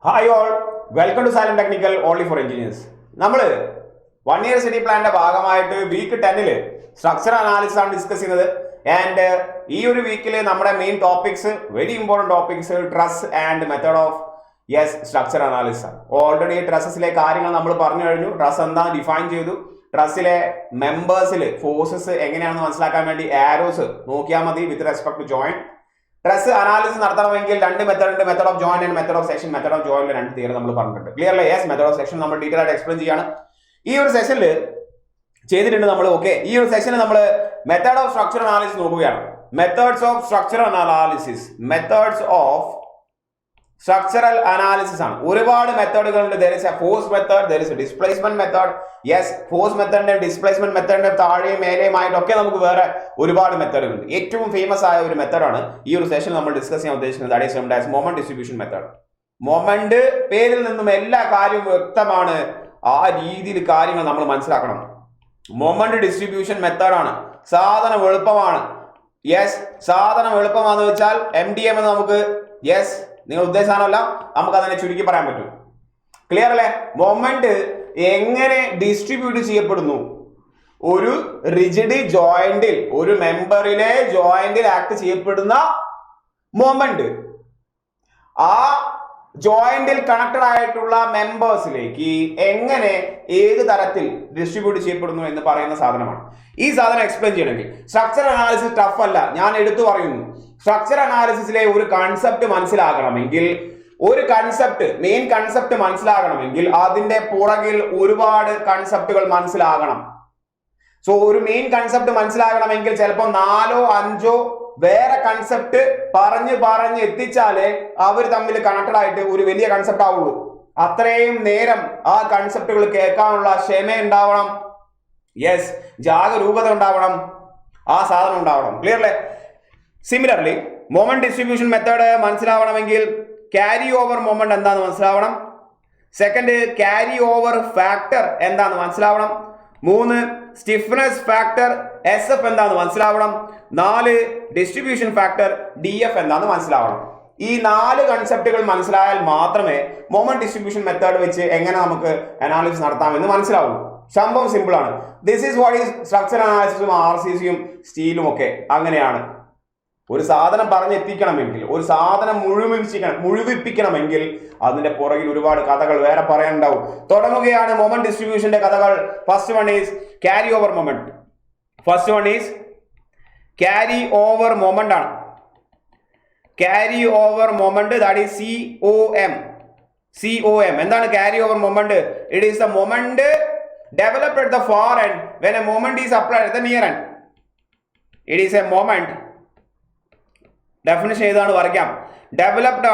Hi all, welcome to silent technical only for engineers. നമ്മൾ 1 year study പ്ലാനിന്റെ ഭാഗമായിട്ട് week 10 structure analysis ആണ് discuss ചെയ്യുന്നത്. ആൻഡ് ഈ ഒരു വീക്കിൽ നമ്മുടെ main topics, very important topics, truss and method of structure analysis ആണ്. ഓൾറെഡി ട്രസ്സിലെ കാര്യങ്ങൾ നമ്മൾ പറഞ്ഞു കഴിഞ്ഞു. ട്രസ് എന്താ ഡിഫൈൻ ചെയ്തു. ട്രസ്സിലെ മെമ്പേഴ്സിൽ ഫോഴ്സസ് എങ്ങനെയാണെന്ന് മനസ്സിലാക്കാൻ വേണ്ടി ആരോസ് നോക്കിയാൽ മതി with respect to joint. Truss analysis നടത്തണമെങ്കിൽ രണ്ട് മെത്തേഡ് ഉണ്ട്, method of joint and method of section. Method of joint രണ്ട് തിയറി നമ്മൾ പറഞ്ഞിട്ടുണ്ട്. Clearly? Yes, method of section നമ്മൾ ഡീറ്റെയിൽ ആയിട്ട് എക്സ്പ്ലെയിൻ ചെയ്യാണ് ഈ ഒരു സെഷനിൽ ചെയ്തിട്ടുണ്ട് നമ്മൾ. ഓക്കെ, ഈ ഒരു സെഷനിൽ നമ്മൾ മെത്തേഡ് ഓഫ് സ്ട്രക്ചർ അനാലിസിസ് നോക്കുകയാണ്. Methods of structure analysis, methods of structural analysis ആണ്. ഒരുപാട് മെത്തേഡുകളുണ്ട്. there is a force method, there is a displacement method. Yes, force മെത്തേഡിന്റെ ഡിസ്പ്ലേസ്മെന്റ് മെത്തേഡിന്റെ താഴെയും മേലെയുമായിട്ടൊക്കെ നമുക്ക് വേറെ ഒരുപാട് മെത്തേഡുകളുണ്ട്. ഏറ്റവും ഫേമസ് ആയ ഒരു മെത്തേഡാണ് ഈ ഒരു സെഷൻ നമ്മൾ ഡിസ്കസ് ചെയ്യാൻ ഉദ്ദേശിക്കുന്നത്. That is നോൺഡ് as moment distribution method. Moment പേരിൽ നിന്നും എല്ലാ കാര്യവും വ്യക്തമാണ്. ആ രീതിയിൽ കാര്യങ്ങൾ നമ്മൾ മനസ്സിലാക്കണം. മൊമെന്റ് ഡിസ്ട്രിബ്യൂഷൻ മെത്തേഡാണ്. സാധനം എളുപ്പമാണ്. യെസ്, സാധനം എളുപ്പമാണെന്ന് വെച്ചാൽ MDM എന്ന് നമുക്ക്, യെസ്, നിങ്ങൾ ഉദ്ദേശിച്ചാണല്ല, നമുക്ക് അതിനെ ചുരുക്കി പറയാൻ പറ്റും. ക്ലിയർ അല്ലേ? മൊമെന്റ് എങ്ങനെ ഡിസ്ട്രിബ്യൂട്ട് ചെയ്യപ്പെടുന്നു? ഒരു റിജിഡ് ജോയിന്റിൽ, ഒരു മെമ്പറിലെ ജോയിന്റിൽ ആക്ട് ചെയ്യപ്പെടുന്ന മൊമെന്റ് ആ ജോയിന്റിൽ കണക്റ്റഡ് ആയിട്ടുള്ള മെമ്പേഴ്സിലേക്ക് എങ്ങനെ, ഏത് തരത്തിൽ ഡിസ്ട്രിബ്യൂട്ട് ചെയ്യപ്പെടുന്നു എന്ന് പറയുന്ന സാധനമാണ്. ഈ സാധനം എക്സ്പ്ലെയിൻ ചെയ്യണമെങ്കിൽ സ്ട്രക്ചർ അനാലിസിസ് ടഫ് അല്ല, ഞാൻ എടുത്തു പറയുന്നു. സ്ട്രക്ചർ അനാലിസിസിലെ ഒരു കൺസെപ്റ്റ് മനസ്സിലാക്കണമെങ്കിൽ, ഒരു കൺസെപ്റ്റ്, മെയിൻ കൺസെപ്റ്റ് മനസ്സിലാകണമെങ്കിൽ അതിന്റെ പുറകിൽ ഒരുപാട് കൺസെപ്റ്റുകൾ മനസ്സിലാകണം. സോ ഒരു മെയിൻ കൺസെപ്റ്റ് മനസ്സിലാകണമെങ്കിൽ ചിലപ്പോൾ 4 or 5 വേറെ കൺസെപ്റ്റ് പറഞ്ഞ് എത്തിച്ചാലേ അവർ തമ്മിൽ കണക്റ്റഡ് ആയിട്ട് ഒരു വലിയ കൺസെപ്റ്റ് ആവുള്ളൂ. അത്രയും നേരം ആ കൺസെപ്റ്റുകൾ കേൾക്കാനുള്ള ക്ഷമ ഉണ്ടാവണം. യെസ്, ജാഗരൂകത ഉണ്ടാവണം. ആ സാധനം ഉണ്ടാവണം. ക്ലിയർലേ? സിമിലർലി മൊമെന്റ് ഡിസ്ട്രിബ്യൂഷൻ മെത്തേഡ് മനസ്സിലാവണമെങ്കിൽ ക്യാരി ഓവർ മൊമെന്റ് എന്താന്ന് മനസ്സിലാവണം. സെക്കൻഡ്, ക്യാരി ഓവർ ഫാക്ടർ എന്താന്ന് മനസ്സിലാവണം. 3, സ്റ്റിഫ്നെസ് ഫാക്ടർ SF എന്താന്ന് മനസ്സിലാവണം. 4, ഡിസ്ട്രിബ്യൂഷൻ ഫാക്ടർ DF എന്താന്ന് മനസ്സിലാവണം. ഈ 4 കൺസെപ്റ്റുകൾ മനസ്സിലായാൽ മാത്രമേ മൊമെന്റ് ഡിസ്ട്രിബ്യൂഷൻ മെത്തേഡ് വെച്ച് എങ്ങനെ നമുക്ക് അനാലിസിസ് നടത്താമെന്ന് മനസ്സിലാവുള്ളൂ. സംഭവം സിമ്പിൾ ആണ്. This is what is structure അനാലിസിസും RCCയും സ്റ്റീലും ഒക്കെ അങ്ങനെയാണ്. ഒരു സാധനം പറഞ്ഞെത്തിക്കണമെങ്കിൽ, ഒരു സാധനം മുഴുവിപ്പിക്കണമെങ്കിൽ അതിന്റെ പുറകിൽ ഒരുപാട് കഥകൾ വേറെ പറയാനുണ്ടാവും. തുടങ്ങുകയാണ് മൊമെന്റ് ഡിസ്ട്രിബ്യൂഷന്റെ കഥകൾ. First one is carry over moment. First one is carry over moment ആണ്. Carry over moment, that is COM. എന്താണ് carry over moment? It is the moment developed at the far end when a moment is applied at the near end. It is a moment. Definition ഏതാണ് വരയ്ക്കാം. Developed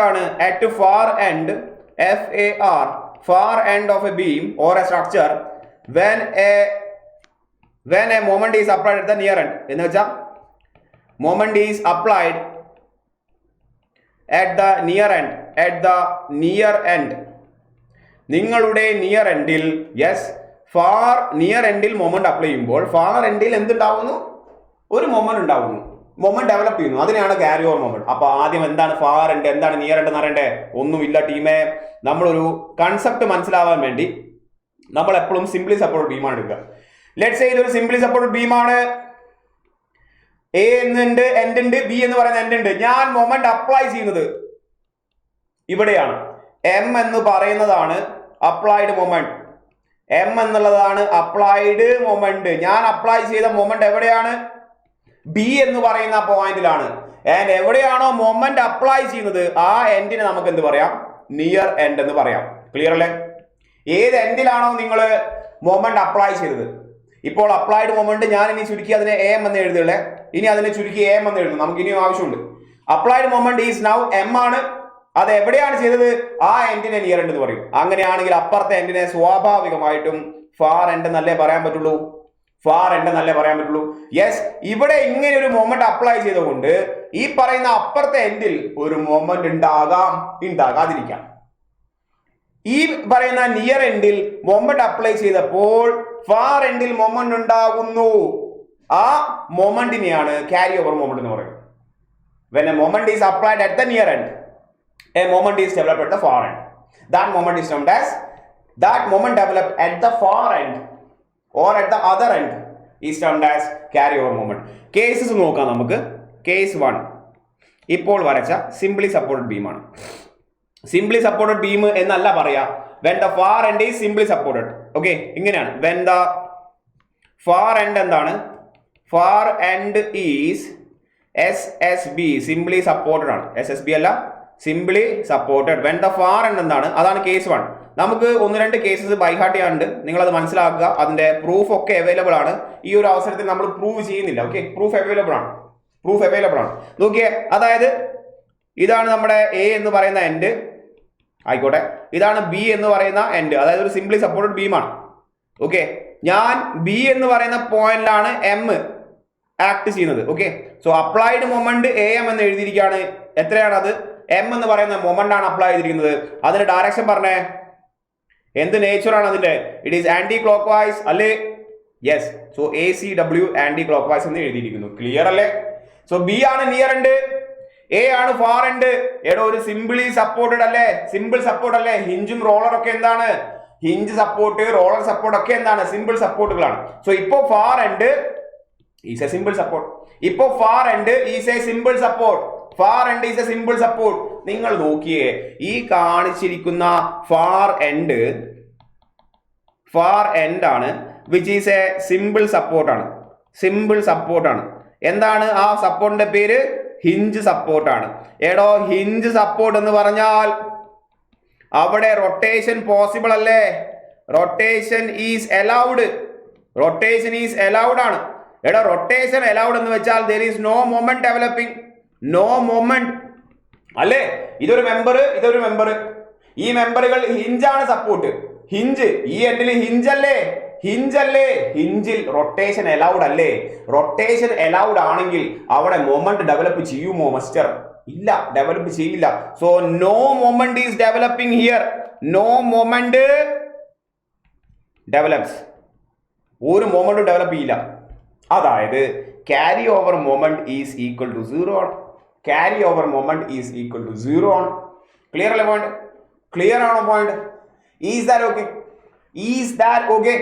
ആണ് at far end, FAR, far end of a beam or a structure when a moment is applied at the near end. എന്ന് വെച്ചാൽ moment is applied at the near end. നിങ്ങളുടെ near എൻഡിൽ, yes, far near എൻഡിൽ moment apply ചെയ്യുമ്പോൾ far എൻഡിൽ എന്തുണ്ടാവുന്നു? ഒരു moment ഉണ്ടാവുന്നു. Moment develop ചെയ്യുന്നു. അതിനാണ് ക്യാരി ഓവർ മൊമെന്റ്. അപ്പൊ ആദ്യം എന്താണ് ഫാർ എൻഡ്, എന്താണ് നിയർ എൻഡ് എന്ന് അറിയണ്ടേ? ഒന്നുമില്ല ടീമേ. നമ്മളൊരു കൺസെപ്റ്റ് മനസ്സിലാവാൻ വേണ്ടി നമ്മൾ എപ്പോഴും സിംപ്ലി സപ്പോർട്ട് ബീമാണ് എടുക്കുക. ലെറ്റ്സ് സേ ഇതൊരു സിംപ്ലി സപ്പോർട്ട് ബീമാണ്. A എന്നുണ്ട്, എൻഡ് ഉണ്ട്, B എന്ന് പറയുന്ന എൻഡ് ഉണ്ട്. ഞാൻ മൊമെന്റ് അപ്ലൈ ചെയ്യുന്നത് ഇവിടെയാണ്. M എന്ന് പറയുന്നതാണ് അപ്ലൈഡ് മൊമെന്റ്. M എന്നുള്ളതാണ് അപ്ലൈഡ് മൊമെന്റ്. ഞാൻ അപ്ലൈ ചെയ്ത മൊമെന്റ് എവിടെയാണ്? B എന്ന് പറയുന്ന പോയിന്റിലാണ്. ആൻഡ് എവിടെയാണോ മൊമെന്റ് അപ്ലൈ ചെയ്യുന്നത് ആ എൻഡിനെ നമുക്ക് എന്ത് പറയാം? നിയർ എൻഡ് എന്ന് പറയാം. ക്ലിയർ അല്ലേ? ഏത് എൻഡിലാണോ നിങ്ങൾ മൊമെന്റ് അപ്ലൈ ചെയ്തത്? ഇപ്പോൾ അപ്ലൈഡ് മൊമെന്റ് ഞാൻ ഇനി ചുരുക്കി അതിനെ AM എന്ന് എഴുതുകയുള്ളേ. ഇനി അതിനെ ചുരുക്കി AM എന്ന് എഴുതുന്നു. നമുക്ക് ഇനിയും ആവശ്യമുണ്ട്. Applied moment is now M ആണ്. അത് എവിടെയാണ് ചെയ്തത്? ആ എൻഡിനെ നിയർ എൻഡ് എന്ന് പറയും. അങ്ങനെയാണെങ്കിൽ അപ്പുറത്തെ എൻഡിനെ സ്വാഭാവികമായിട്ടും ഫാർ എൻഡ് എന്നല്ലേ പറയാൻ പറ്റുള്ളൂ. ഫാർ എൻഡ് എന്നല്ലേ പറയാൻ പറ്റുള്ളൂ. യെസ്, ഇവിടെ ഇങ്ങനെ ഒരു മൊമെന്റ് അപ്ലൈ ചെയ്തുകൊണ്ട് ഈ പറയുന്ന അപ്പുറത്തെ എൻഡിൽ ഒരു മൊമെന്റ് ഉണ്ടാകാം, ഉണ്ടാകാതിരിക്കാം. ഈ പറയുന്ന നിയർ എൻഡിൽ മൊമെന്റ് അപ്ലൈ ചെയ്തപ്പോൾ ഫാർ എൻഡിൽ മൊമെന്റ് ഉണ്ടാകുന്നു. ആ മൊമെന്റിനെയാണ് ക്യാരി ഓവർ മൊമെന്റ് എന്ന് പറയുന്നത്. When a moment is applied at the near end, a moment is developed at the far end. That moment is termed as, that moment developed at the far end or at the other end is termed as carryover moment. Cases നോക്കാം നമുക്ക്. Case 1 ഇപ്പോൾ വരച്ച simply supported beam ആണ്. Simply supported beam എന്നല്ല പറയാ, when the far end is simply supported. Okay, ഇങ്ങനെയാണ്. when the far end എന്താണ്? far end is SSB, simply supported ആണ്. SSB അല്ല, simply supported. when the far end എന്താണ്? അതാണ് case 1. നമുക്ക് 1-2 കേസസ് ബൈ ഹാർട്ട് ചെയ്യാനുണ്ട്, നിങ്ങളത് മനസ്സിലാക്കുക. അതിന്റെ പ്രൂഫ് ഒക്കെ അവൈലബിൾ ആണ്. ഈ ഒരു അവസരത്തിൽ നമ്മൾ പ്രൂവ് ചെയ്യുന്നില്ല. ഓക്കെ, പ്രൂഫ് അവൈലബിൾ ആണ്. നോക്കിയേ, അതായത് ഇതാണ് നമ്മുടെ എ എന്ന് പറയുന്ന എൻഡ് ആയിക്കോട്ടെ, ഇതാണ് ബി എന്ന് പറയുന്ന എൻഡ്, അതായത് ഒരു സിംപ്ലി സപ്പോർട്ടഡ് ബീമാണ്. ഓക്കെ, ഞാൻ ബി എന്ന് പറയുന്ന പോയിന്റിലാണ് എം ആക്ട് ചെയ്യുന്നത്. Okay, so applied moment A M എന്ന് എഴുതിയിരിക്കുകയാണ്. എത്രയാണ് അത്? എം എന്ന് പറയുന്ന മൊമെന്റ് ആണ് അപ്ലൈ ചെയ്തിരിക്കുന്നത്. അതിന്റെ ഡയറക്ഷൻ പറഞ്ഞേ, എന്ത് നേച്ചർ ആണ് അതിന്റെ? It is anticlockwise അല്ലേ? Yes. So ACW anticlockwise എന്ന് എഴുതിയിരിക്കുന്നു. ക്ലിയർ അല്ലേ? സോ ബി ആണ് നിയർ എൻഡ്, എ ആണ് ഫാർ എൻഡ്. എടോ, ഒരു സിംപിളി സപ്പോർട്ടഡ് അല്ലേ? സിമ്പിൾ സപ്പോർട്ട് അല്ലേ? ഹിഞ്ചും റോളർ ഒക്കെ എന്താണ്? ഹിഞ്ച് സപ്പോർട്ട്, റോളർ സപ്പോർട്ട് ഒക്കെ എന്താണ്? സിമ്പിൾ സപ്പോർട്ടുകളാണ്. സോ ഇപ്പോ far end is a simple support. ഇപ്പോ far end is a simple support. Far end is a simple support. നിങ്ങൾ നോക്കിയേ, ഈ കാണിച്ചിരിക്കുന്ന ഫാർ എൻഡ് ആണ്, വിച്ച് ഈസ് എ സിമ്പിൾ സപ്പോർട്ടാണ്. സിമ്പിൾ സപ്പോർട്ടാണ്. എന്താണ് ആ സപ്പോർട്ടിന്റെ പേര്? ഹിഞ്ച് സപ്പോർട്ടാണ്. എടോ, ഹിഞ്ച് സപ്പോർട്ട് എന്ന് പറഞ്ഞാൽ അവിടെ റൊട്ടേഷൻ പോസിബിൾ അല്ലേ? Rotation is allowed. Rotation is allowed ആണ്. എടോ, റൊട്ടേഷൻ അലൗഡ് എന്ന് വെച്ചാൽ there is no moment developing, no moment അല്ലേ? ഇതൊരു മെമ്പർ, ഇതൊരു മെമ്പർ. ഈ മെമ്പറുകൾ ഹിഞ്ചാണ് സപ്പോർട്ട്. ഹിഞ്ച്, ഈ എൻഡിൽ ഹിഞ്ചല്ലേ? ഹിഞ്ചിൽ റൊട്ടേഷൻ അലൗഡ് അല്ലേ? റൊട്ടേഷൻ അലൗഡ് ആണെങ്കിൽ അവിടെ മൊമെന്റ് ഡെവലപ്പ് ചെയ്യുമോ മിസ്റ്റർ? ഇല്ല, ഡെവലപ്പ് ചെയ്യില്ല. So no moment is developing here. No moment develops. ഒരു മൊമെന്റും ഡെവലപ്പ് ചെയ്യില്ല. അതായത് carry over moment is equal to 0 ആണ്. Carry over moment is equal to 0 ആണ്. ക്ലിയർ അല്ലേ പോയിന്റ്? ക്ലിയർ ആണോ point? Is that okay?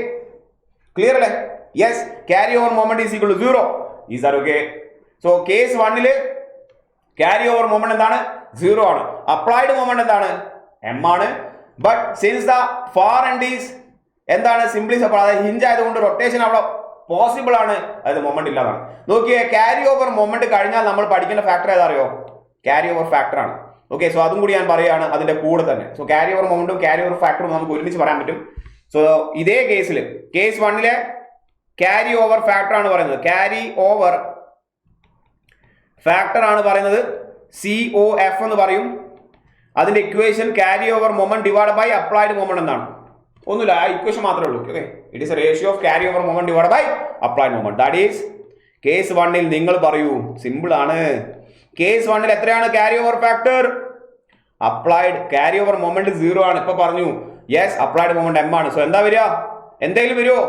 Clear അല്ലേ? Yes, carry over moment is equal to 0. Is that okay? So case 1 carry over moment എന്താണ്? 0 ആണ്. Applied moment എന്താണ്? M ആണ്. But since the far end is എന്താണ്? Simply support, അതായത് hinge ആയതുകൊണ്ട് rotation അവിടെ possible ആണ്, അതായത് മൊമെന്റ് ഇല്ലാതാണ്. നോക്കിയേ, ക്യാരി ഓവർ മൊമെന്റ് കഴിഞ്ഞാൽ നമ്മൾ പഠിക്കേണ്ട ഫാക്ടർ ഏതാ അറിയോ? ക്യാരി ഓവർ ഫാക്ടർ ആണ്. ഓക്കെ, സോ അതും കൂടി ഞാൻ പറയുകയാണ് അതിന്റെ കൂടെ തന്നെ. സോ ക്യാരി ഓവർ മൊമെന്റും ക്യാരി ഓവർ ഫാക്ടറും നമുക്ക് ഒരുമിച്ച് പറയാൻ പറ്റും. സോ ഇതേ കേസിൽ കേസ് 1 ക്യാരി ഓവർ ഫാക്ടർ ആണ് പറയുന്നത്. ക്യാരി ഓവർ ഫാക്ടർ ആണ് പറയുന്നത് COF എന്ന് പറയും. അതിന്റെ equation carry over moment divide by applied moment എന്നാണ്. ഒന്നുമില്ല, ആ ഇക്വേഷൻ മാത്രമേ ഉള്ളൂ. Okay, it is a ratio of carry over moment divide by applied moment. That is case 1 നിങ്ങൾ പറയൂ. സിമ്പിൾ ആണ്. കേസ് 1 എത്രയാണ് carry over factor? Applied carry over moment 0 ആണ്. ഇപ്പൊ പറഞ്ഞു. യെസ്, അപ്ലൈഡ് മൊമെന്റ് M ആണ്. സോ എന്താ വരിക? എന്തെങ്കിലും വരുമോ?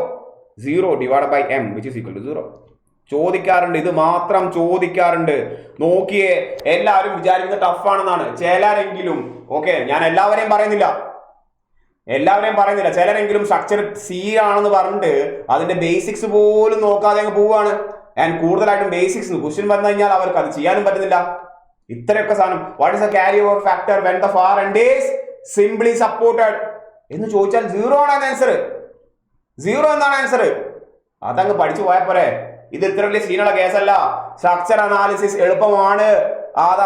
0 divide by M which is equal to 0. ചോദിക്കാറുണ്ട്, ഇത് മാത്രം ചോദിക്കാറുണ്ട്. നോക്കിയേ, എല്ലാവരും വിചാരിക്കുന്നത് ടഫ് ആണെന്നാണ്. ചിലരെങ്കിലും, ഓക്കെ, ഞാൻ എല്ലാവരെയും പറയുന്നില്ല, ചിലരെങ്കിലും സ്ട്രക്ചർ സി ആണെന്ന് പറഞ്ഞിട്ട് അതിന്റെ ബേസിക്സ് പോലും നോക്കാതെ അങ്ങ് പോവുകയാണ്. ആൻഡ് കൂടുതലായിട്ടും ബേസിക്സ് ക്വസ്റ്റ്യൻ വന്നു കഴിഞ്ഞാൽ അവർക്ക് അത് ചെയ്യാനും പറ്റുന്നില്ല. ഇത്രയൊക്കെ സാധനം. What is A carry over factor when the far end is simply supported എന്ന് ചോദിച്ചാൽ 0 ആണ് ആൻസർ. 0 എന്നാണ് ആൻസർ. അതങ്ങ് പഠിച്ചു പോയാൽ പോരെ. ഇത് ഇത്ര വലിയ സീനുള്ള കേസല്ല. സ്ട്രക്ചർ അനാലിസിസ് എളുപ്പമാണ്.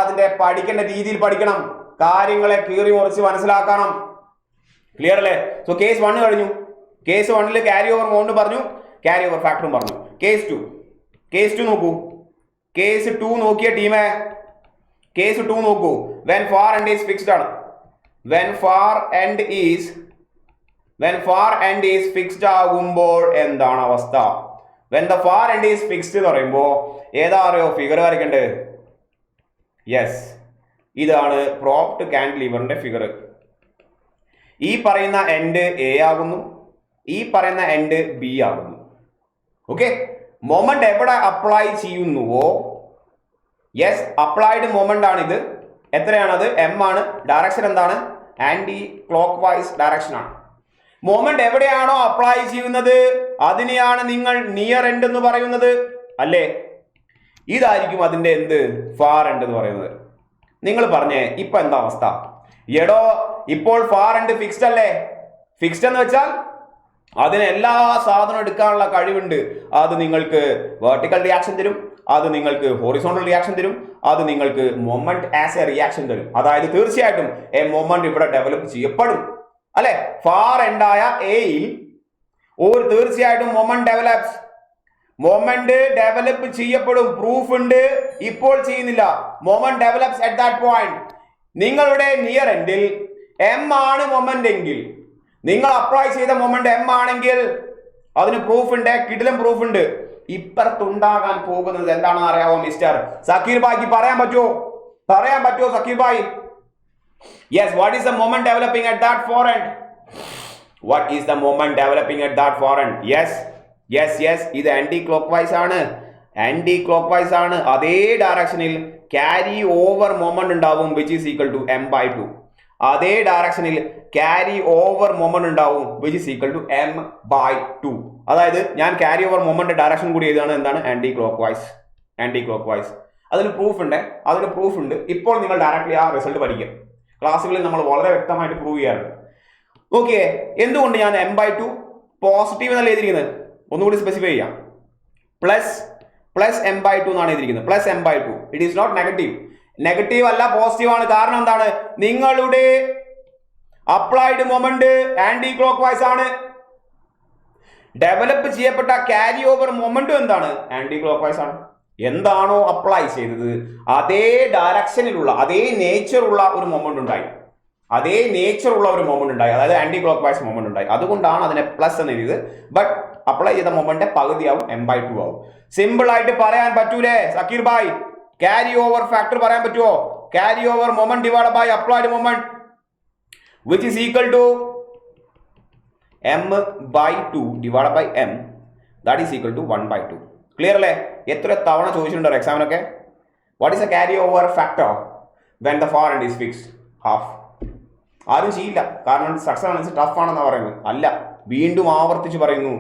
അതിന്റെ പഠിക്കേണ്ട രീതിയിൽ പഠിക്കണം. കാര്യങ്ങളെ കീറി മുറിച്ച് മനസ്സിലാക്കണം. ക്ലിയർ അല്ലേ? സോ കേസ് 1 കഴിഞ്ഞു. കേസ് 1 ക്യാരി ഓവർ മൊമെന്റ് പറഞ്ഞു, ക്യാരി ഓവർ ഫാക്ടറും പറഞ്ഞു. കേസ് 2 നോക്കൂ. കേസ് 2 നോക്കിയ ടീമേ, കേസ് 2 നോക്കൂ. When far end is fixed ആണ്. When far end is fixed ആകുമ്പോൾ എന്താണ് അവസ്ഥ? When the far end is fixed എന്ന് പറയുമ്പോൾ ഏതാ അറിയോ ഫിഗർ വരയ്ക്കേണ്ടത്? യെസ്, ഇതാണ് പ്രോപ്ഡ് കാന്റിലിവറിന്റെ ഫിഗർ. ഈ പറയുന്ന എൻഡ് എ ആകുന്നു, ഈ പറയുന്ന എൻഡ് ബി ആകുന്നു. ഓക്കെ, മൊമെന്റ് എവിടെ അപ്ലൈ ചെയ്യുന്നുവോ, യെസ്, അപ്ലൈഡ് മൊമെന്റ് ആണിത്. എത്രയാണത്? എം ആണ്. ഡയറക്ഷൻ എന്താണ്? ആന്റി ക്ലോക്ക് വൈസ് ഡയറക്ഷൻ ആണ്. മൊമെന്റ് എവിടെയാണോ അപ്ലൈ ചെയ്യുന്നത് അതിനെയാണ് നിങ്ങൾ നിയർ എൻഡ് എന്ന് പറയുന്നത് അല്ലേ? ഇതായിരിക്കും അതിന്റെ എന്ത്? ഫാർ എൻഡ് എന്ന് പറയുന്നത്. നിങ്ങൾ പറഞ്ഞേ ഇപ്പൊ എന്താ അവസ്ഥ? എടോ ഇപ്പോൾ ഫാർ എൻഡ് ഫിക്സ്ഡ് അല്ലേ? ഫിക്സ്ഡ് എന്ന് വെച്ചാൽ അതിന് എല്ലാ സാധനവും എടുക്കാനുള്ള കഴിവുണ്ട്. അത് നിങ്ങൾക്ക് വെർട്ടിക്കൽ റിയാക്ഷൻ തരും, അത് നിങ്ങൾക്ക് ഹൊറിസോണ്ടൽ റിയാക്ഷൻ തരും, അത് നിങ്ങൾക്ക് മൊമെന്റ് ആസ് എ റിയാക്ഷൻ തരും. അതായത് തീർച്ചയായിട്ടും എ മൊമെന്റ് ഇവിടെ ഡെവലപ്പ് ചെയ്യപ്പെടും അല്ലെ? ഫാർ എൻഡായ എയിൽ ഒരു തീർച്ചയായിട്ടും മൊമെന്റ് ഡെവലപ്പ് ചെയ്യപ്പെടും. പ്രൂഫ് ഉണ്ട്, ഇപ്പോൾ ചെയ്യുന്നില്ല. Moment develops at that point. നിങ്ങളുടെ നിയർ എൻഡിൽ എം ആണ് മൊമെന്റ് എങ്കിൽ, നിങ്ങൾ അപ്ലൈ ചെയ്ത മൊമെന്റ് എം ആണെങ്കിൽ അതിന് പ്രൂഫ് ഉണ്ട്, കിടിലം പ്രൂഫ് ഉണ്ട്. ഇപ്പുറത്തുണ്ടാകാൻ പോകുന്നത് എന്താണെന്ന് അറിയാമോ മിസ്റ്റർ സക്കീർ ഭായിക്ക്? പറയാൻ പറ്റുമോ Zakir bhai? Yes, what is the moment developing at that for end? What is the moment developing at that forend? Yes, ഇത് ആന്റി ക്ലോക്ക് വൈസ് ആണ്. അതേ ഡയറക്ഷനിൽ ക്യാരി ഓവർ മൊമെന്റ് ഉണ്ടാവും which is equal to m/2. അതേ ഡയറക്ഷനിൽ ക്യാരി ഓവർ മൊമെന്റ് ഉണ്ടാവും which is equal to m/2. അതായത് ഞാൻ ക്യാരി ഓവർ മൊമെന്റ് ഡയറക്ഷൻ കൂടി എഴുതാണ്. എന്താണ്? Anticlockwise. അതിന് പ്രൂഫ് ഉണ്ട്. ഇപ്പോൾ നിങ്ങൾ ഡയറക്റ്റ്ലി ആ റിസൾട്ട് പഠിക്കുക. ക്ലാസ്സുകളിൽ നമ്മൾ വളരെ വ്യക്തമായിട്ട് പ്രൂവ് ചെയ്യാറുണ്ട്. ഓക്കെ, എന്തുകൊണ്ട് ഞാൻ m/2 പോസിറ്റീവ് എന്നല്ല എഴുതിയിരിക്കുന്നത്? ഒന്നുകൂടി സ്പെസിഫൈ ചെയ്യാം. പ്ലസ് m/2 എന്നാണ് എഴുതിയിരിക്കുന്നത്. Plus m/2. It is not negative അല്ല, പോസിറ്റീവ് ആണ്. കാരണം എന്താണ്? നിങ്ങളുടെ applied moment anticlockwise ആണ്. ഡെവലപ്പ് ചെയ്യപ്പെട്ട ക്യാരി ഓവർ മൊമെന്റും എന്താണ്? ആന്റി ക്ലോക്ക് വൈസ് ആണ്. എന്താണോ അപ്ലൈ ചെയ്തത് അതേ ഡയറക്ഷനിലുള്ള അതേ നേച്ചറുള്ള ഒരു മൊമെന്റ് ഉണ്ടായി. അതായത് ആന്റി ക്ലോക്ക് വൈസ് മൊമെന്റ് ഉണ്ടായി. അതുകൊണ്ടാണ് അതിനെ പ്ലസ് എന്ന് എഴുതിയത്. ബട്ട് അപ്ലൈ ചെയ്ത മൊമെന്റ് പകുതിയാവും, m/2 ആവും. സിമ്പിൾ ആയിട്ട് പറയാൻ പറ്റൂലേ Zakir bhai? Carry over factor പറയാൻ പറ്റുമോ? Carry over moment divide by applied moment which is equal to m/2 divided by m, that is equal to 1/2. Clear അല്ലേ? എത്ര തവണ ചോദിച്ചിട്ടുണ്ടോ എക്സാമിനൊക്കെ? What is a carry over factor when the far end is fixed? Half. ആരും ചെയ്യില്ല, കാരണം structure analysis tough ആണെന്നാണ് പറയുന്നത്. അല്ല, വീണ്ടും ആവർത്തിച്ച് പറയുന്നു,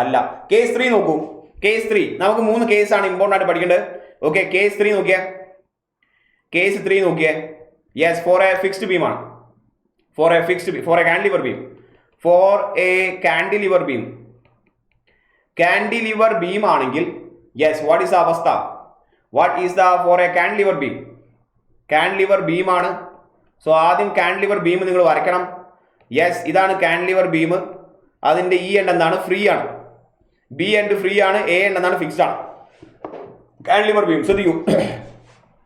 അല്ല. കേസ് 3 നോക്കൂ. കേസ് 3 നമുക്ക് 3 കേസാണ് ഇമ്പോർട്ടൻ്റ് ആയിട്ട് പഠിക്കേണ്ടത്. ഓക്കെ, കേസ് 3 നോക്കിയേ. Yes, for a fixed beam ആണ്. ഫോർ എ കാൻഡിലിവർ ബീം ആണെങ്കിൽ യെസ്, വാട്ട് ഈസ് ദ അവസ്ഥ? ഫോർ എ കാൻഡിലിവർ ബീം ആണ്. സോ ആദ്യം കാൻഡിലിവർ ബീം നിങ്ങൾ വരയ്ക്കണം. യെസ്, ഇതാണ് കാൻഡിലിവർ ബീം. അതിന്റെ ഇ എൻഡ് എന്താണ്? ഫ്രീ ആണ്. ബി എൻഡ് ഫ്രീ ആണ്. എ എൻഡ് എന്താണ്? ഫിക്സ്ഡ് ആണ്. കാൻഡിലിവർ ബീം ശ്രദ്ധിക്കൂ.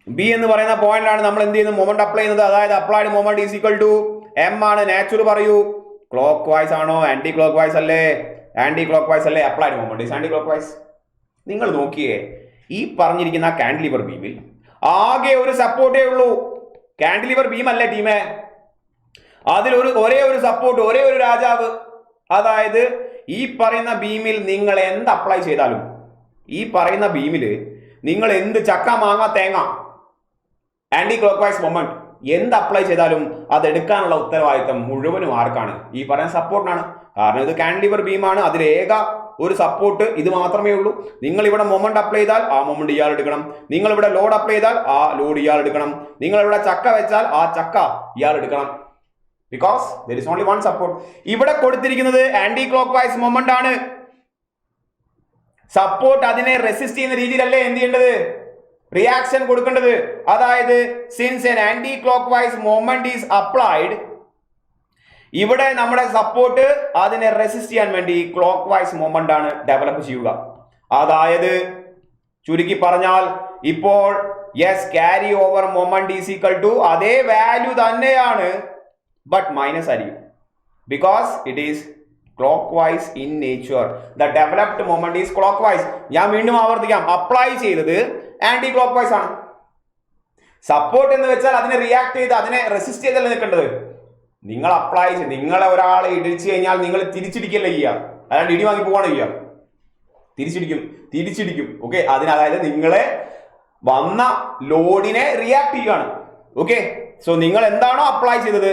ബി എന്ന് പറയുന്ന പോയിന്റിലാണ് നമ്മൾ എന്ത് ചെയ്യുന്നത്? മൊമെന്റ് അപ്ലൈ ചെയ്യുന്നത്. അതായത് applied moment is equal to M ആണ്. നാച്ചുറൽ പറയൂ, ക്ലോക്ക് വൈസ് ആണോ ആന്റി ക്ലോക്ക് വൈസ് അല്ലേ? Applied moment is anticlockwise. നിങ്ങൾ നോക്കിയേ, ഈ പറഞ്ഞിരിക്കുന്ന കാൻഡിലിവർ ബീമിൽ ആകെ ഒരു സപ്പോർട്ടേ ഉള്ളൂ. കാൻഡിലിവർ ബീം അല്ലേ ടീമേ? അതിൽ ഒരേ ഒരു സപ്പോർട്ട്, ഒരേ ഒരു രാജാവ്. അതായത് ഈ പറയുന്ന ബീമിൽ നിങ്ങൾ എന്ത് അപ്ലൈ ചെയ്താലും, ഈ പറയുന്ന ബീമിൽ നിങ്ങൾ എന്ത് ചക്ക മാങ്ങ തേങ്ങ ആന്റി ക്ലോക്ക് വൈസ് മൊമെന്റ് എന്ത് അപ്ലൈ ചെയ്താലും അത് എടുക്കാനുള്ള ഉത്തരവാദിത്തം മുഴുവനും ആർക്കാണ്? ഈ പറയുന്ന സപ്പോർട്ടിനാണ്. കാരണം ഇത് കാൻഡിലിവർ ബീമാണ്. അതിലേക ഒരു സപ്പോർട്ട് ഇത് മാത്രമേ ഉള്ളൂ. നിങ്ങൾ ഇവിടെ മൊമെന്റ് അപ്ലൈ ചെയ്താൽ ആ മൊമെന്റ് ഇയാൾ എടുക്കണം. നിങ്ങൾ ഇവിടെ ലോഡ് അപ്ലൈ ചെയ്താൽ ആ ലോഡ് ഇയാൾ എടുക്കണം. നിങ്ങൾ ഇവിടെ ചക്ക വെച്ചാൽ ആ ചക്ക ഇയാൾ എടുക്കണം. Because there is only one support. ഇവിടെ കൊടുത്തിരിക്കുന്നത് ആന്റി ക്ലോക്ക് വൈസ് മൊമെന്റ് ആണ്. സപ്പോർട്ട് അതിനെ റെസിസ്റ്റ് ചെയ്യുന്ന രീതിയിലല്ലേ എന്ത് ചെയ്യേണ്ടത്? റിയാക്ഷൻ കൊടുക്കേണ്ടത്. അതായത് since an anti clock vice moment is applied, ഇവിടെ നമ്മുടെ സപ്പോർട്ട് അതിനെ റെസിസ്റ്റ് ചെയ്യാൻ വേണ്ടി ക്ലോക്ക് വൈസ് മൊമെന്റ് ആണ് ഡെവലപ്പ് ചെയ്യുക. അതായത് ചുരുക്കി പറഞ്ഞാൽ ഇപ്പോൾ yes, carry over moment is equal to അതേ വാല്യൂ തന്നെയാണ്, ബട്ട് മൈനസ് ആയിരിക്കും. Because it is clockwise in nature. The developed moment is clockwise. ഞാൻ വീണ്ടും ആവർത്തിക്കാം, അപ്ലൈ ചെയ്തത് ആന്റി ക്ലോക്ക് വൈസ് ആണ്. സപ്പോർട്ട് എന്ന് വെച്ചാൽ അതിനെ റിയാക്ട് ചെയ്ത് അതിനെ റെസിസ്റ്റ് ചെയ്തല്ലേ നിൽക്കേണ്ടത്. നിങ്ങൾ അപ്ലൈ ചെയ്ത് നിങ്ങളെ ഒരാളെ ഇടിച്ചു കഴിഞ്ഞാൽ നിങ്ങൾ തിരിച്ചിടിക്കല്ലേ ചെയ്യുക, അല്ലാണ്ട് ഇടി വാങ്ങി പോവാണ് ചെയ്യുക. തിരിച്ചിടിക്കും. ഓക്കെ, അതായത് നിങ്ങളെ വന്ന ലോഡിനെ റിയാക്ട് ചെയ്യുകയാണ്. ഓക്കെ, സോ നിങ്ങൾ എന്താണോ അപ്ലൈ ചെയ്തത്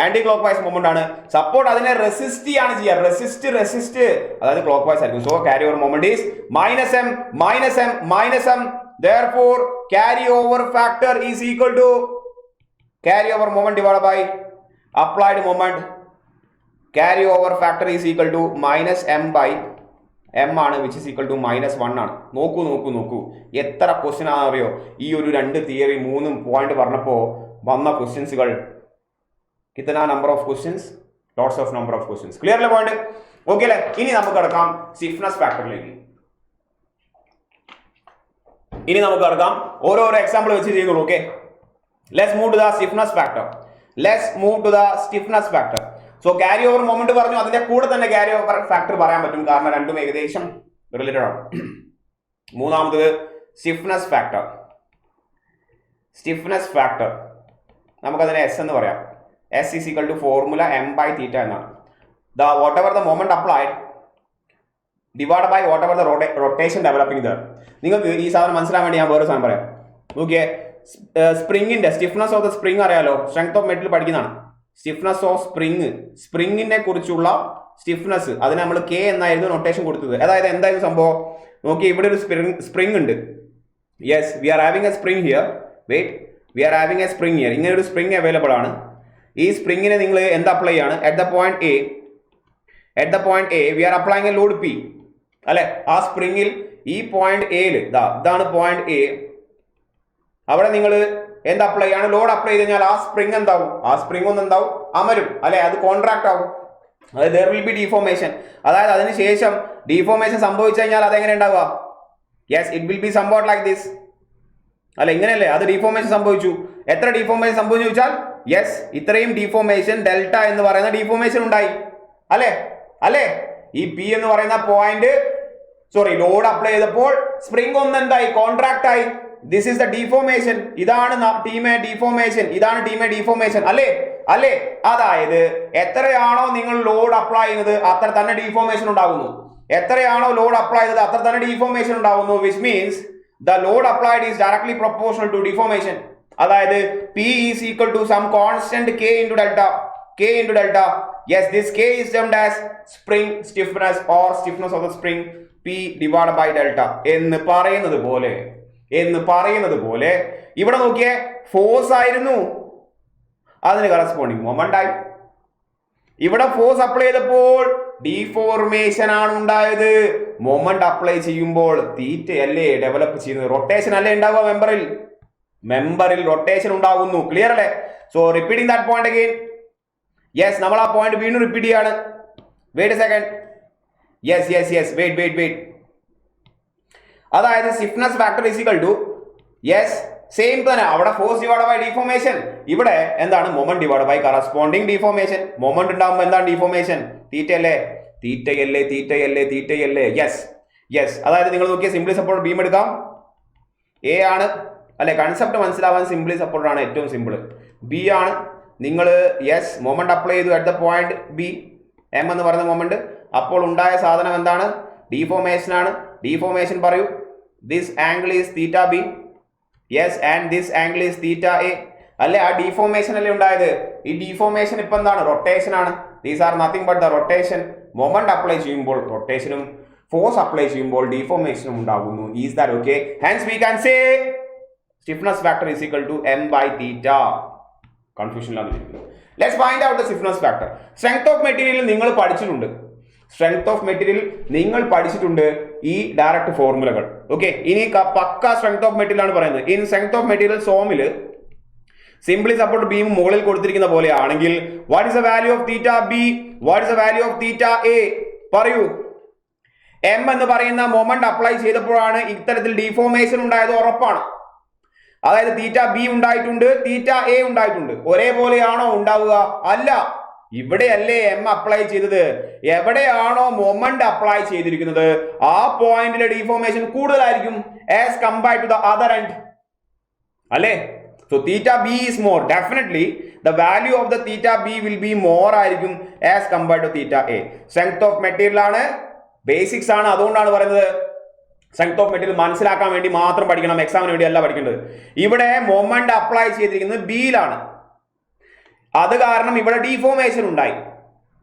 ആന്റി ക്ലോക്ക് വൈസ് മൂവ്മെന്റ് ആണ്, സപ്പോർട്ട് അതിനെ റെസിസ്റ്റ് ചെയ്യാണ് ചെയ്യുക. റെസിസ്റ്റ് അതായത് ക്ലോക്ക് വൈസ് ആയിരിക്കും. So carry over movement is -m. Therefore carry over factor is equal to carry over moment divided by applied moment. Carry over factor is equal to -m by m ആണ്, which is equal to -1 ആണ്. നോക്കൂ എത്ര question ആണെന്ന് അറിയോ? ഈ ഒരു 2 theory 3 point പറഞ്ഞപ്പോൾ വന്ന ക്വസ്റ്റ്യൻസുകൾ. കിतना number of questions? Lots of number of questions. Clear അല്ലേ പോയിന്റ്? ഓക്കെ അല്ലേ? ഇനി നമുക്ക് കിടക്കാം സ്റ്റിഫ്നെസ് ഫാക്ടറിലേക്ക്. ഇനി നമുക്ക് കിടക്കാം ഓരോരോ എക്സാമ്പിൾ വെച്ച് ചെയ്യുന്നുള്ളൂ. Okay, let's move to the stiffness factor. So carry over moment പറഞ്ഞു, അതിന്റെ കൂടെ തന്നെ ക്യാരി ഓവർ ഫാക്ടർ പറയാൻ പറ്റും, കാരണം രണ്ടും ഏകദേശം റിലേറ്റഡ് ആണ്. മൂന്നാമത് സ്റ്റിഫ്നെസ് ഫാക്ടർ നമുക്കതിനെ എസ് എന്ന് പറയാം. S is equal to formula m by theta എന്നാണ്. Whatever the moment applied divided by whatever the rotation developing there. നിങ്ങൾക്ക് ഈ സാധനം മനസ്സിലാൻ വേണ്ടി ഞാൻ വേറെ സാധനം പറയാം. നോക്കിയേ, സ്പ്രിങ്ങിന്റെ സ്റ്റിഫ്നെസ് ഓഫ് ദ സ്പ്രിങ് അറിയാലോ, സ്ട്രെങ്ത് ഓഫ് മെറ്റൽ പഠിക്കുന്നതാണ്. സ്റ്റിഫ്നെസ് ഓഫ് സ്പ്രിങ്ങിനെ കുറിച്ചുള്ള സ്റ്റിഫ്നെസ്, അതിന് നമ്മൾ K എന്നായിരുന്നു നൊട്ടേഷൻ കൊടുത്തത്. അതായത് എന്തായിരുന്നു സംഭവം? നോക്കി, ഇവിടെ ഒരു സ്പ്രിങ് ഉണ്ട്. Yes, we are having a spring here. ഇങ്ങനെ ഒരു സ്പ്രിങ് അവൈലബിൾ ആണ്. ഈ സ്പ്രിങ്ങിനെ നിങ്ങൾ എന്ത് അപ്ലൈ ചെയ്യാണ്? At the point A we are applying a load P അല്ലെ? ആ സ്പ്രിങ്ങിൽ ഈ പോയിന്റ് എയിൽ ഇതാണ് പോയിന്റ് എ. അവിടെ നിങ്ങൾ എന്ത് അപ്ലൈ ചെയ്യാണ്? ലോഡ് അപ്ലൈ ചെയ്ത് കഴിഞ്ഞാൽ ആ സ്പ്രിങ് എന്താവും? അമരും അല്ലെ? അത് കോൺട്രാക്ട് ആവും. അതായത് there will be deformation. അതായത് അതിനുശേഷം ഡീഫോർമേഷൻ സംഭവിച്ചു കഴിഞ്ഞാൽ അതെങ്ങനെ ഉണ്ടാവുക? യെസ്, ഇറ്റ് വിൽ ബി സംഭവം ലൈക്ക് ദിസ് അല്ലെ? ഇങ്ങനെയല്ലേ? അത് ഡീഫോർമേഷൻ സംഭവിച്ചു. എത്ര ഡീഫോർമേഷൻ സംഭവിച്ചു ചോദിച്ചാൽ യെസ്, ഇത്രയും ഡീഫോർമേഷൻ, ഡെൽറ്റ എന്ന് പറയുന്ന ഡീഫോർമേഷൻ ഉണ്ടായി അല്ലേ? ഈ പി എന്ന് പറയുന്ന പോയിന്റ് ലോഡ് അപ്ലൈ ചെയ്തപ്പോൾ സ്പ്രിംഗ് ഒന്ന് എന്തായി? കോൺട്രാക്ട് ആയി. This is the deformation. ഇതാണ് ടീമേ ഡീഫോർമേഷൻ അല്ലേ? അതായത് എത്രയാണോ നിങ്ങൾ ലോഡ് അപ്ലൈ ചെയ്യുന്നത് അത്ര തന്നെ ഡീഫോർമേഷൻ ഉണ്ടാകുന്നു. Which means the load applied is directly proportional to deformation. അതായത് P is equal to some constant K into delta. Yes, this K is termed as spring stiffness or stiffness of the spring, P divided by delta. എന്ന് പറയുന്നത് പോലെ ഇവിടെ നോക്കിയേ, force ആയിരുന്നു, അതിന് corresponding moment ആയി. ഇവിടെ ഫോഴ്സ് അപ്ലൈ ചെയ്തപ്പോൾ ഡീഫോർമേഷൻ ആണ് ഉണ്ടായത്. മൊമെന്റ് അപ്ലൈ ചെയ്യുമ്പോൾ തീറ്റയല്ലേ ഡെവലപ്പ് ചെയ്യുന്നത്? റൊട്ടേഷൻ അല്ലേ ഉണ്ടാവുക? മെമ്പറിൽ റൊട്ടേഷൻ ഉണ്ടാകുന്നു. ക്ലിയർ അല്ലേ? So repeating that point again. Yes, നമ്മൾ ആ പോയിന്റ് വീണ്ടും റിപ്പീറ്റ് ചെയ്യാണ്. Wait a second. വെയിറ്റ്. അതായത് stiffness factor is equal to same തന്നെ. അവിടെ ഫോഴ്സ് ഡിവൈഡ് ബൈ ഡീഫോർമേഷൻ, ഇവിടെ എന്താണ്? Moment divide by corresponding deformation. Moment ഉണ്ടാകുമ്പോൾ എന്താണ് ഡീഫോർമേഷൻ? തീറ്റയല്ലേ? യെസ്. അതായത് നിങ്ങൾ നോക്കിയ സിംപ്ലി സപ്പോർട്ട് ബീം എടുക്കാം. എ ആണ് അല്ലെ? കൺസെപ്റ്റ് മനസ്സിലാവാൻ സിംപ്ലി സപ്പോർട്ട് ആണ് ഏറ്റവും സിമ്പിൾ. ബി ആണ്. നിങ്ങൾ മൊമെന്റ് അപ്ലൈ ചെയ്തു at the point B, M എന്ന് പറയുന്ന മൊമെന്റ്. അപ്പോൾ ഉണ്ടായ സാധനം എന്താണ്? ഡീഫോർമേഷൻ ആണ്. ഡീഫോർമേഷൻ പറയൂ. This angle is theta B. Yes, and this angle is theta A അല്ലെ? ആ ഡീഫോർമേഷൻ അല്ലേ ഉണ്ടായത്? ഈ ഡീഫോർമേഷൻ ഇപ്പൊ എന്താണ്? റൊട്ടേഷൻ ആണ്. These are nothing but the rotation. Moment apply ചെയ്യുമ്പോൾ റൊട്ടേഷനും ഫോഴ്സ് അപ്ലൈ ചെയ്യുമ്പോൾ ഡീഫോർമേഷനും ഉണ്ടാകുന്നു. Is that okay? Hence we can say stiffness factor is equal to m by theta. Confusion ആണ്. Let's find out the stiffness factor. Strength of material നിങ്ങൾ പഠിച്ചിട്ടുണ്ട്. ഈ direct ഫോർമുലകൾ. Okay, ഇനി പക്ക സ്ട്രെങ്ത് ഓഫ് മെറ്റീരിയൽ ആണ് പറയുന്നത്. ഇൻ സ്ട്രെങ്ത് ഓഫ് മെറ്റീരിയൽ സോമില് simply support beam മുകളിൽ കൊടുത്തിരിക്കുന്ന പോലെ ആണെങ്കിൽ what is the value of theta B? What is the value of theta A? പറയൂ. എം എന്ന് പറയുന്ന മൊമെന്റ് അപ്ലൈ ചെയ്തപ്പോഴാണ് ഇത്തരത്തിൽ ഡീഫോർമേഷൻ ഉണ്ടായത്, ഉറപ്പാണ്. അതായത് തീറ്റ ബി ഉണ്ടായിട്ടുണ്ട്, തീറ്റ എ ഉണ്ടായിട്ടുണ്ട്. ഒരേപോലെയാണോ ഉണ്ടാവുക? അല്ല. ഇവിടെയല്ലേ എം അപ്ലൈ ചെയ്തത്? എവിടെയാണോ മൊമെന്റ് അപ്ലൈ ചെയ്തിരിക്കുന്നത് ആ പോയിന്റിലെ ഡീഫോർമേഷൻ കൂടുതലായിരിക്കും as compared to the other end അല്ലേ? So theta b is more. Definitely the value of the theta b will be more ആയിരിക്കും as compared to theta a. Strength of material ആണ്, basics ആണ്. അതുകൊണ്ടാണ് പറയുന്നത് strength of material മനസ്സിലാക്കാൻ വേണ്ടി മാത്രം പഠിക്കണം, എക്സാമിന് വേണ്ടി അല്ല പഠിക്കേണ്ടത്. ഇവിടെ മൊമെന്റ് അപ്ലൈ ചെയ്തിരിക്കുന്നത് ബിയിലാണ്. അത് കാരണം ഇവിടെ ഡീഫോർമേഷൻ ഉണ്ടായി.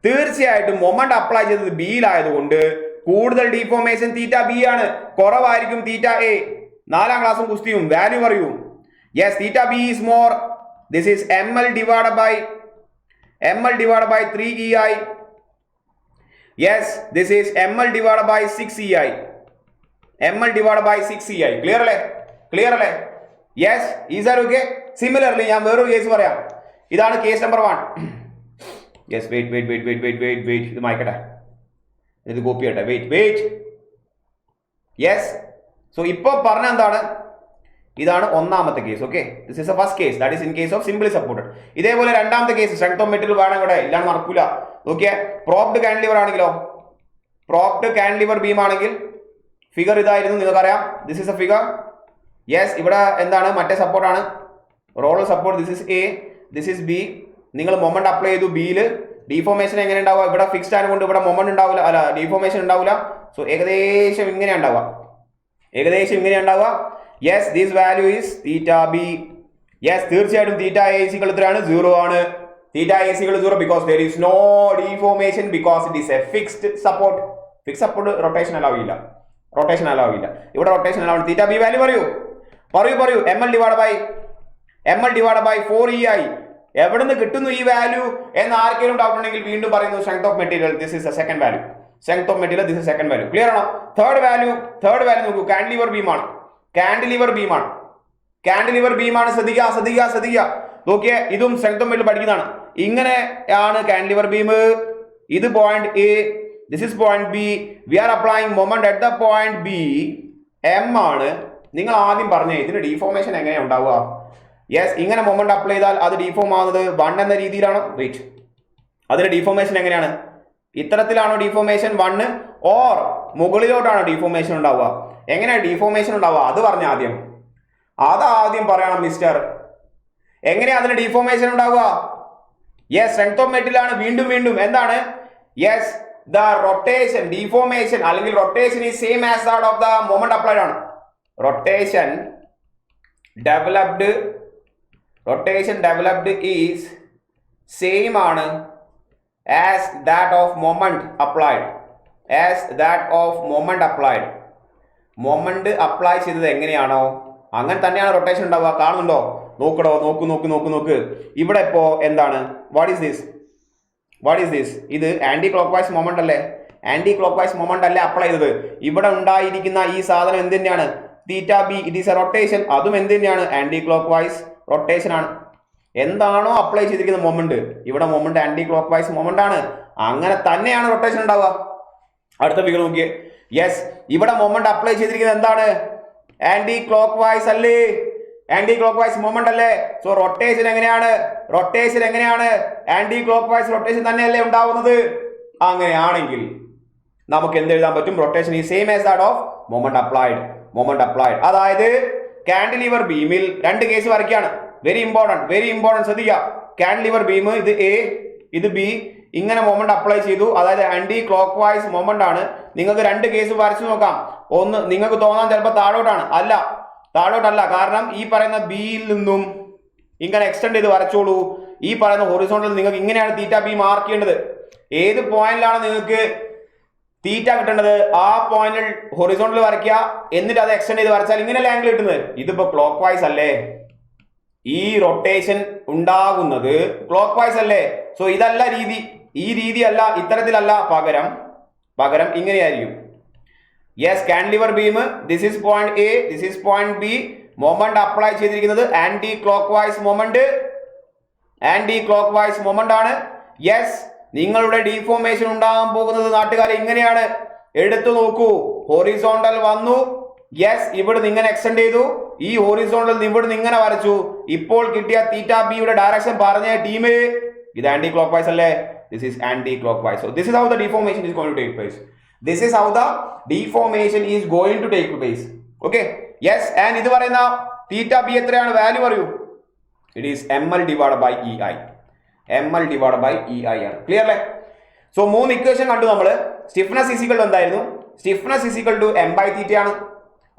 തീർച്ചയായിട്ടും മൊമെന്റ് അപ്ലൈ ചെയ്തത് ബിയിലായതുകൊണ്ട് കൂടുതൽ ഡീഫോർമേഷൻ തീറ്റ ബി ആണ്, കുറവായിരിക്കും തീറ്റ എ. 4ാം ക്ലാസ്സും കുസ്തിയും വാല്യൂ പറയൂ. Yes, theta B is more. This is ml divided by 3ei. Yes, this is ml divided by 6ei. ml divided by 6ei. Clear അല്ലേ? Yes, is that okay? Similarly, ഞാൻ വേറൊരു case പറയാം. ഇതാണ് case number 1. Yes, wait, ഇത് മായ്ക്കട്ടെ, ഇത് copy ചെയ്യട്ടെ. Wait. Yes, so ഇപ്പോൾ പറഞ്ഞ എന്താണ്? ഇതാണ് ഒന്നാമത്തെ case. Okay, this is A first case, that is in case of simply supported. ഇതേപോലെ രണ്ടാമത്തെ കേസ് സ്ട്രെങ്ത് ഓഫ് മെറ്റീരിയൽ വേണം ഇവിടെ, ഇല്ലാണ്ട് നടക്കൂല. നോക്കിയേ, പ്രോപ്ഡ് കാൻഡിലിവർ ആണെങ്കിലോ, പ്രോപ്ഡ് കാൻഡിലിവർ ബീം ആണെങ്കിൽ ഫിഗർ ഇതായിരുന്നു, നിങ്ങൾക്കറിയാം. This is a figure. Yes, ഇവിടെ എന്താണ്? മറ്റേ സപ്പോർട്ടാണ്, roll support. This is A, this is B. നിങ്ങൾ മൊമെന്റ് അപ്ലൈ ചെയ്തു ബിയിൽ. ഡീഫോർമേഷൻ എങ്ങനെ ഉണ്ടാവുക? ഇവിടെ ഫിക്സ്ഡ് ആയതുകൊണ്ട് ഇവിടെ മൊമെന്റ് ഉണ്ടാവില്ല, അല്ല ഡീഫോർമേഷൻ ഉണ്ടാവില്ല. സോ ഏകദേശം ഇങ്ങനെയാണ് ഉണ്ടാവുക. Yes, this value is theta B. Yes, തീർച്ചയായിട്ടും തീറ്റ എ ഈക്വൽ എത്രയാണ്? 0 ആണ്. തീറ്റ A equal 0 because there is no deformation because it is a fixed support. Fix support rotation അലാവില്ല. ഇവിടെ റൊട്ടേഷൻ അലാവും. തീറ്റ ബി വാല്യൂ പറയൂ. ml divided by 4ei. എവിടെ നിന്ന് കിട്ടുന്നു ഈ വാല്യൂ എന്ന് ആർക്കെങ്കിലും ഡൗട്ട് ഉണ്ടെങ്കിൽ വീണ്ടും പറയുന്നു, strength of material this is a second value. Clear ആണോ? തേർഡ് വാല്യൂ നോക്കൂ, കാൻഡിലിവർ ബീമാണ്. ശ്രദ്ധിക്കുക. നോക്കിയേ, ഇതും സ്ട്രെങ്ത് ഓഫ് മെറ്റീരിയൽ പഠിക്കുന്നതാണ്. ഇങ്ങനെയാണ് കാൻഡിലിവർ ബീം. ഇത് point A, this is point B. We are applying moment at the point B. M ആണ്. നിങ്ങൾ ആദ്യം പറഞ്ഞേ ഇതിന് ഡീഫോർമേഷൻ എങ്ങനെയാണ് ഉണ്ടാവുക? യെസ്, ഇങ്ങനെ മൊമെന്റ് അപ്ലൈ ചെയ്താൽ അത് ഡീഫോം ആവുന്നത് 1 എന്ന രീതിയിലാണോ? വെയിറ്റ്, അതിന് ഡീഫോർമേഷൻ എങ്ങനെയാണ്? ഇത്തരത്തിലാണോ ഡീഫോർമേഷൻ 1, ഓർ മുകളിലോട്ടാണോ ഡീഫോർമേഷൻ ഉണ്ടാവുക? എങ്ങനെയാണ് ഡീഫോർമേഷൻ ഉണ്ടാവുക? അത് പറഞ്ഞ ആദ്യം പറയണം മിസ്റ്റർ. എങ്ങനെയാ അതിന് ഡീഫോർമേഷൻ ഉണ്ടാവുക? യെസ്, സ്ട്രെങ്ത് ഓഫ് മെറ്റീരിയൽ ആണ്. വീണ്ടും എന്താണ്? യെസ്, ദ റൊട്ടേഷൻ ഡീഫോർമേഷൻ അല്ലെങ്കിൽ rotation is same as that of the moment applied ആണ്. റൊട്ടേഷൻ ഡെവലപ്ഡ് ഈസ് സെയിം ആണ് as that of moment applied. Moment apply ചെയ്തത് എങ്ങനെയാണോ അങ്ങനെ തന്നെയാണ് റൊട്ടേഷൻ ഉണ്ടാവുക. കാണുന്നുണ്ടോ? നോക്ക്. ഇവിടെ ഇപ്പോ എന്താണ്? What is this? ഇത് ആന്റി ക്ലോക്ക് വൈസ് മൊമെന്റ് അല്ലേ? അപ്ലൈ ചെയ്തത്. ഇവിടെ ഉണ്ടായിരിക്കുന്ന ഈ സാധനം എന്ത് തന്നെയാണ്? Theta B. It is a rotation. അതും എന്ത് തന്നെയാണ്? ആന്റി ക്ലോക്ക് വൈസ് റൊട്ടേഷൻ ആണ്. എന്താണോ അപ്ലൈ ചെയ്തിരിക്കുന്ന മൊമെന്റ്, ഇവിടെ moment anti clock vice moment ആണ്. അങ്ങനെ തന്നെയാണ് റൊട്ടേഷൻ ഉണ്ടാവുക. അടുത്ത ഫിഗർ നോക്കിയേ. യെസ്, ഇവിടെ മൊമെന്റ് അപ്ലൈ ചെയ്തിരിക്കുന്നത് എന്താണ്? ആന്റി ക്ലോക്ക് വൈസ് അല്ലേ? മൊമെന്റ് അല്ലേ? സോ റൊട്ടേഷൻ എങ്ങനെയാണ്? ആന്റി ക്ലോക്ക് വൈസ് റൊട്ടേഷൻ തന്നെയല്ലേ ഉണ്ടാവുന്നത്? അങ്ങനെയാണെങ്കിൽ നമുക്ക് എന്ത് എഴുതാൻ പറ്റും? Rotation is same as that of moment applied. അതായത് കാൻഡിലിവർ ബീമിൽ 2 കേസ് വരയ്ക്കാണ്. വെരി ഇമ്പോർട്ടൻറ്റ് ശ്രദ്ധിക്കുക. കാൻഡിലിവർ ബീം, ഇത് എ, ഇത് ബി. ഇങ്ങനെ മൊമെന്റ് അപ്ലൈ ചെയ്തു, അതായത് ആന്റി ക്ലോക്ക് വൈസ് മൊമെന്റ് ആണ്. നിങ്ങൾക്ക് 2 കേസ് വരച്ചു നോക്കാം. ഒന്ന് നിങ്ങൾക്ക് തോന്നാൻ ചിലപ്പോൾ താഴോട്ടല്ല, കാരണം ഈ പറയുന്ന ബിയിൽ നിന്നും ഇങ്ങനെ എക്സ്റ്റെൻഡ് ചെയ്ത് വരച്ചോളൂ. ഈ പറയുന്ന ഹൊറിസോണ്ടൽ നിങ്ങൾക്ക് ഇങ്ങനെയാണ് തീറ്റ ബി മാർക്ക് ചെയ്യേണ്ടത്. ഏത് പോയിന്റിലാണ് നിങ്ങൾക്ക് തീറ്റ കിട്ടേണ്ടത് ആ പോയിന്റിൽ ഹൊറിസോണ്ടൽ വരയ്ക്കുക, എന്നിട്ട് അത് എക്സ്റ്റെൻഡ് ചെയ്ത് വരച്ചാൽ ഇങ്ങനെയല്ലേ ആംഗിൾ കിട്ടുന്നത്. ഇതിപ്പോ ക്ലോക്ക് വൈസ് അല്ലേ? ഈ റൊട്ടേഷൻ ഉണ്ടാകുന്നത് ക്ലോക്ക് വൈസ് അല്ലേ? സോ ഇതല്ല രീതി, ഈ രീതി അല്ല, ഇത്തരത്തിലല്ല, പകരം ഇങ്ങനെയായിരിക്കും. Yes, cantilever beam, this is point A, this is point B. Moment apply ചെയ്തിരിക്കുന്നത് ആന്റി ക്ലോക്ക് വൈസ് മൊമെന്റ് ആണ്. യെസ്, നിങ്ങളുടെ ഡീഫോർമേഷൻ ഉണ്ടാകാൻ പോകുന്നത് നാട്ടുകാരെ ഇങ്ങനെയാണ്. എടുത്തു നോക്കൂ, ഹൊറിസോണ്ടൽ വന്നു. യെസ്, ഇവിടുന്ന് ഇങ്ങനെ എക്സ്റ്റെൻഡ് ചെയ്തു, ഈ ഹൊറിസോണ്ടൽ ഇവിടുന്ന് ഇങ്ങനെ വരച്ചു. ഇപ്പോൾ കിട്ടിയ തീറ്റ ബിയുടെ ഡയറക്ഷൻ പറഞ്ഞ ടീമേ, ഇത് ആന്റി ക്ലോക്ക് വൈസ് അല്ലേ? This is anticlockwise. So this is how the deformation is going to take place. Okay, yes, and ഇത് പറയുന്ന തീറ്റ ബി എത്രയാണ് വാല്യൂ പറയൂ? It is ml divided by ei. ആണ്. Clear അല്ലേ? So 3 equation കണ്ടു നമ്മൾ. Stiffness is equal to എന്തായിരുന്നു? Stiffness is equal to m by theta ആണ്.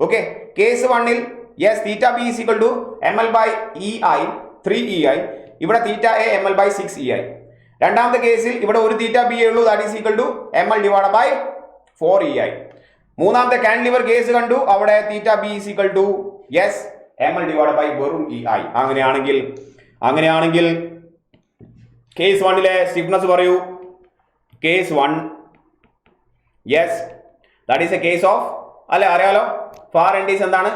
Okay, case 1 ൽ yes theta b is equal to ml by ei 3ei, ഇവിടെ theta a ml by 6ei. രണ്ടാമത്തെ കേസിൽ ഇവിടെ ഒരു theta b ഉള്ളൂ, that is equal to ml divided by 4ei. മൂന്നാമത്തെ cantilever case കണ്ടു, അവിടെ theta b is equal to yes ml divided by വെറും ei. അങ്ങനെയാണെങ്കിൽ കേസ് 1 ലെ സ്റ്റിഫ്നെസ് പറയൂ. Case 1 yes that is a case of അല്ലെ, അറിയാലോ ഫാർ ആൻഡ് ഈസ് എന്താണ്?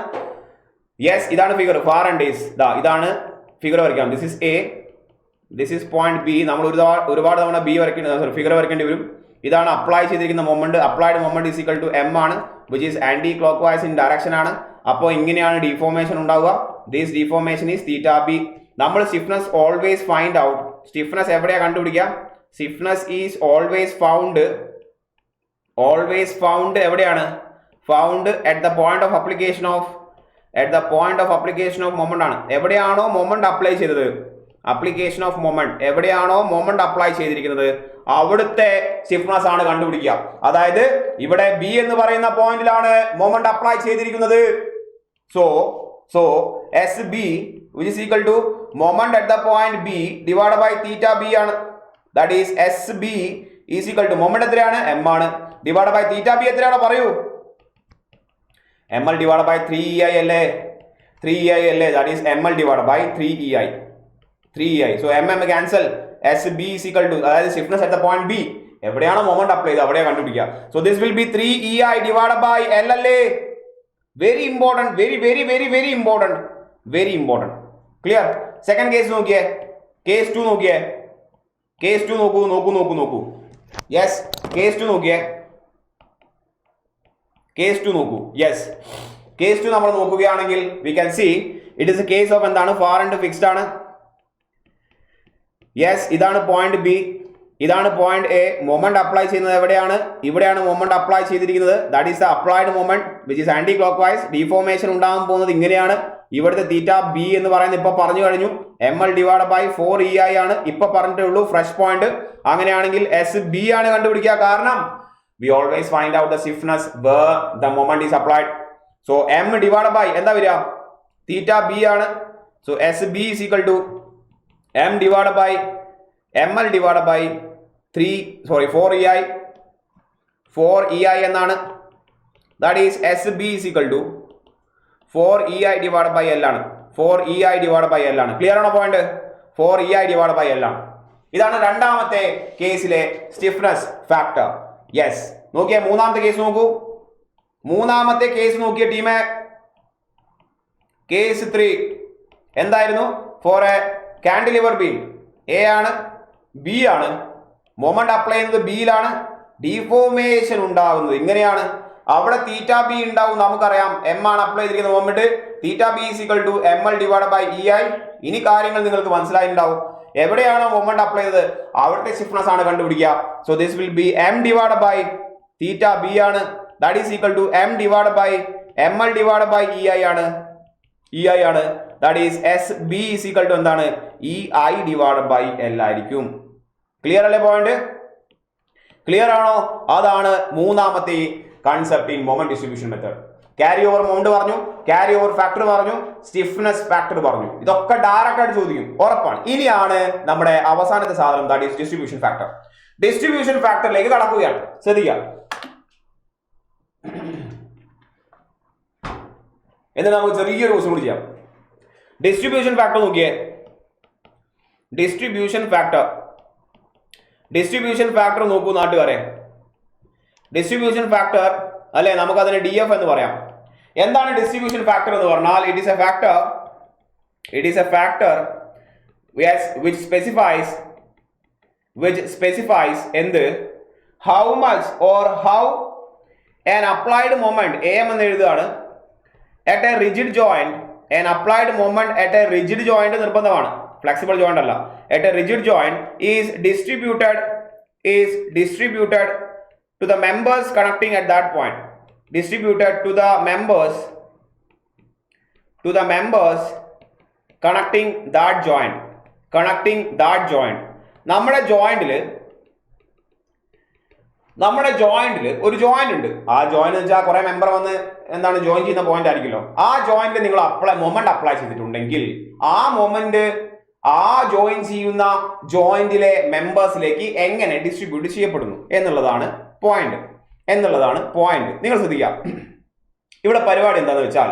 യെസ്, ഇതാണ് ഫിഗർ ഫാർ ആൻഡ് ഈസ്. ഇതാണ് ഫിഗർ വരയ്ക്കാം. This is A, this is point B. നമ്മൾ ഒരുപാട് തവണ ബി വരയ്ക്കേണ്ടി ഫിഗർ വരയ്ക്കേണ്ടി വരും. ഇതാണ് അപ്ലൈ ചെയ്തിരിക്കുന്ന moment. Applied moment is equal to M ആണ്, which is anticlockwise in direction ആണ്. അപ്പോൾ ഇങ്ങനെയാണ് ഡിഫോർമേഷൻ ഉണ്ടാവുക. This deformation is theta B. നമ്മൾ stiffness always find out. Stiffness എവിടെയാ കണ്ടുപിടിക്കുക? സ്റ്റിഫ്നെസ് ഈസ് ഓൾവേസ് ഫൗണ്ട് എവിടെയാണ്? Found at the point of application of moment ആണ്. എവിടെയാണോ മൊമെന്റ് അപ്ലൈ ചെയ്തത്, അപ്ലിക്കേഷൻ ഓഫ് മൊമെന്റ് എവിടെയാണോ മൊമെന്റ് അപ്ലൈ ചെയ്തിരിക്കുന്നത് അവിടുത്തെ സ്റ്റിഫ്നെസ് ആണ് കണ്ടുപിടിക്കുക. അതായത് ഇവിടെ ബി എന്ന് പറയുന്ന പോയിന്റിലാണ് മൊമെന്റ് അപ്ലൈ ചെയ്തിരിക്കുന്നത്. So S B which is equal to moment at the point B divided by theta B ആണ്. that is SB is equal to moment എത്രയാണ്? M ആണ്. divided by theta B എത്രയാണ് പറയൂ? ml divided by 3ei അല്ലേ? 3ei അല്ലേ? that is ml divided by 3ei. so mm cancel. SB is equal to, അതായത് stiffness at the point B എവിടെയാണോ moment apply ചെയ്ത് അവിടെയാണ് കണ്ടുപിടിക്കുക. so this will be 3ei divided by L അല്ലേ? very important, very important. clear? second case നോക്കിയേ, case 2 നോക്കിയേ. case 2 നോക്കൂ. yes, case 2 നോക്കിയേ. case 2 നോക്കൂ. yes, case 2 നമ്മൾ നോക്കുകയാണെങ്കിൽ we can see it is a case of എന്താണ്? far and fixed ആണ്. yes, ഇതാണ് പോയിന്റ് ബി, ഇതാണ് പോയിന്റ് എ. മൊമെന്റ് അപ്ലൈ ചെയ്യുന്നത് എവിടെയാണ്? ഇവിടെയാണ് മൊമെന്റ് അപ്ലൈ ചെയ്തിരിക്കുന്നത്. That is the applied moment which is anticlockwise. Deformation ഉണ്ടാകാൻ പോകുന്നത് ഇങ്ങനെയാണ്. ഇവിടുത്തെ തീറ്റ ബി എന്ന് പറയുന്നത് ഇപ്പൊ പറഞ്ഞു കഴിഞ്ഞു, ml divided by 4ei ആണ്. ഇപ്പൊ പറഞ്ഞിട്ടേ ഉള്ളൂ ഫ്രഷ് പോയിന്റ്. അങ്ങനെയാണെങ്കിൽ എസ് ബി ആണ് കണ്ടുപിടിക്കുക. കാരണം we always find out the stiffness where the moment is applied. so m divided by എന്താ വരിക? theta b ആണ്. so sb is equal to m divided by ml divided by 4ei എന്നാണ്. that is sb is equal to 4ei divided by L ആണ്. 4ei divided by L ആണ്. Clear ആണോ point? 4ei divided by L ആണ്. ഇതാണ് രണ്ടാമത്തെ കേസിലെ stiffness factor. Yes, നോക്കിയേ മൂന്നാമത്തെ കേസ് നോക്കൂ. മൂന്നാമത്തെ കേസ് നോക്കിയ ടീമെ, കേസ് 3 എന്തായിരുന്നു? For a cantilever beam. A ആണ്, ബി ആണ്. മൊമെന്റ് അപ്ലൈ ചെയ്യുന്നത് ബിയിലാണ്. ഡിഫോർമേഷൻ ഉണ്ടാകുന്നത് ഇങ്ങനെയാണ്. അവിടെ തീറ്റ ബി ഉണ്ടാവും, നമുക്കറിയാം. എം ആണ് അപ്ലൈ ചെയ്തിരിക്കുന്ന moment. Theta B is equal to ml divided by ei. ഇനി കാര്യങ്ങൾ നിങ്ങൾക്ക് മനസ്സിലായിട്ടുണ്ടാവും. എവിടെയാണോ മൊമെന്റ് അപ്ലൈ ചെയ്തത് അവിടുത്തെ സ്റ്റിഫ്നെസ് ആണ് കണ്ടുപിടിക്കുക. So this will be m divided by theta B ആണ്. That is equal to m divided by ml divided by ei ആണ്. That is SB is equal to എന്താണ്? ei divided by L ആയിരിക്കും. Clear അല്ലേ point? Clear ആണോ? അതാണ് മൂന്നാമത്തെ concept in moment distribution method. Carry over moment പറഞ്ഞു, carry over factor പറഞ്ഞു, stiffness factor പറഞ്ഞു. ഇതൊക്കെ ഡയറക്റ്റ് ആയിട്ട് ചോദിക്കും, ഉറപ്പാണ്. ഇനിയാണ് നമ്മുടെ അവസാനത്തെ സാധനം, that is distribution factor. Distribution ഫാക്ടറിലേക്ക് കടക്കുകയാണ്. ശ്രദ്ധിക്കുക. എന്നിട്ട് നമുക്ക് ചെറിയൊരു ക്വസ്റ്റ്യൻ കൂടി ചെയ്യാം. ഡിസ്ട്രിബ്യൂഷൻ ഫാക്ടർ നോക്കിയേ. ഡിസ്ട്രിബ്യൂഷൻ ഫാക്ടർ നോക്കൂ നാട്ടുകാരെ. ഡിസ്ട്രിബ്യൂഷൻ ഫാക്ടർ അല്ലെ, നമുക്ക് അതിനെ DF എന്ന് പറയാം. എന്താണ് ഡിസ്ട്രിബ്യൂഷൻ ഫാക്ടർ എന്ന് പറഞ്ഞാൽ? It is A factor which specifies എന്ത്? how much or how an applied moment am എന്ന് എഴുതുകയാണ്. at a rigid joint, an applied moment at a rigid joint നിർബന്ധമാണ്, ഫ്ലെക്സിബിൾ ജോയിന്റ് അല്ല. at a rigid joint is distributed to the members connecting at that point. Distributed to the members connecting that joint. നമ്മുടെ ജോയിന്റിൽ നമ്മുടെ ജോയിന്റിൽ ഒരു joint ഉണ്ട്. ആ joint വെച്ചാൽ കുറെ member വന്ന് എന്താണ് ജോയിൻ ചെയ്യുന്ന പോയിന്റ് ആയിരിക്കുമല്ലോ. ആ ജോയിന്റിൽ നിങ്ങൾ മൊമെന്റ് അപ്ലൈ ചെയ്തിട്ടുണ്ടെങ്കിൽ ആ മൊമെന്റ് ആ ജോയിൻ ചെയ്യുന്ന ജോയിന്റിലെ മെമ്പേഴ്സിലേക്ക് എങ്ങനെ ഡിസ്ട്രിബ്യൂട്ട് ചെയ്യപ്പെടുന്നു എന്നുള്ളതാണ് പോയിന്റ്. നിങ്ങൾ ശ്രദ്ധിക്കുക, ഇവിടെ പരിപാടി എന്താണെന്ന് വെച്ചാൽ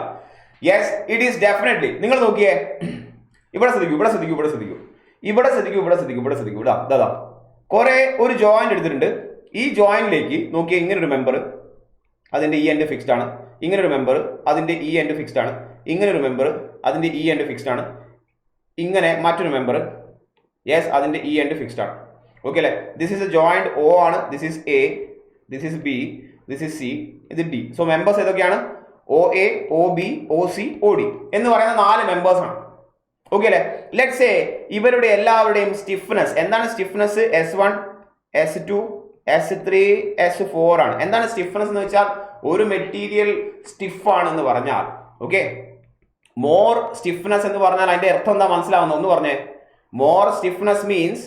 യെസ് ഇറ്റ് ഈസ് ഡെഫിനറ്റ്ലി. നിങ്ങൾ നോക്കിയേ, ഇവിടെ ശ്രദ്ധിക്കൂ. ഇതാ കുറെ ഒരു ജോയിന്റ് എടുത്തിട്ടുണ്ട്. ഈ ജോയിന്റിലേക്ക് നോക്കിയാൽ ഇങ്ങനെ ഒരു മെമ്പർ, അതിന്റെ ഇ എൻഡ് ഫിക്സ്ഡ് ആണ്. ഇങ്ങനെ ഒരു മെമ്പർ, അതിന്റെ ഇ എൻഡ് ഫിക്സ്ഡ് ആണ്. ഇങ്ങനെ ഒരു മെമ്പർ, അതിന്റെ ഇ എൻഡ് ഫിക്സ്ഡ് ആണ്. ഇങ്ങനെ മറ്റൊരു മെമ്പർ, യെസ് അതിന്റെ ഇ എൻഡ് ഫിക്സ്ഡ് ആണ്. ഓക്കെ അല്ലേ? This is A joint O ആണ്. This is A, this is B, this is C, ഇത് ഡി. സോ മെമ്പേഴ്സ് ഏതൊക്കെയാണ്? O A, O B, O C, O D എന്ന് പറയുന്ന 4 members ആണ്. Okay അല്ലേ? Let's say ഇവരുടെ എല്ലാവരുടെയും സ്റ്റിഫ്നെസ് എന്താണ്? Stiffness S1, S2, S3, S4 ആണ്. എന്താണ് സ്റ്റിഫ്നെസ് എന്ന് വെച്ചാൽ ഒരു മെറ്റീരിയൽ സ്റ്റിഫ് ആണെന്ന് പറഞ്ഞാൽ, ഓക്കെ, മോർ സ്റ്റിഫ്നെസ് എന്ന് പറഞ്ഞാൽ അതിന്റെ അർത്ഥം എന്താ മനസ്സിലാവുന്ന ഒന്ന് പറഞ്ഞേ. മോർ സ്റ്റിഫ്നെസ് മീൻസ്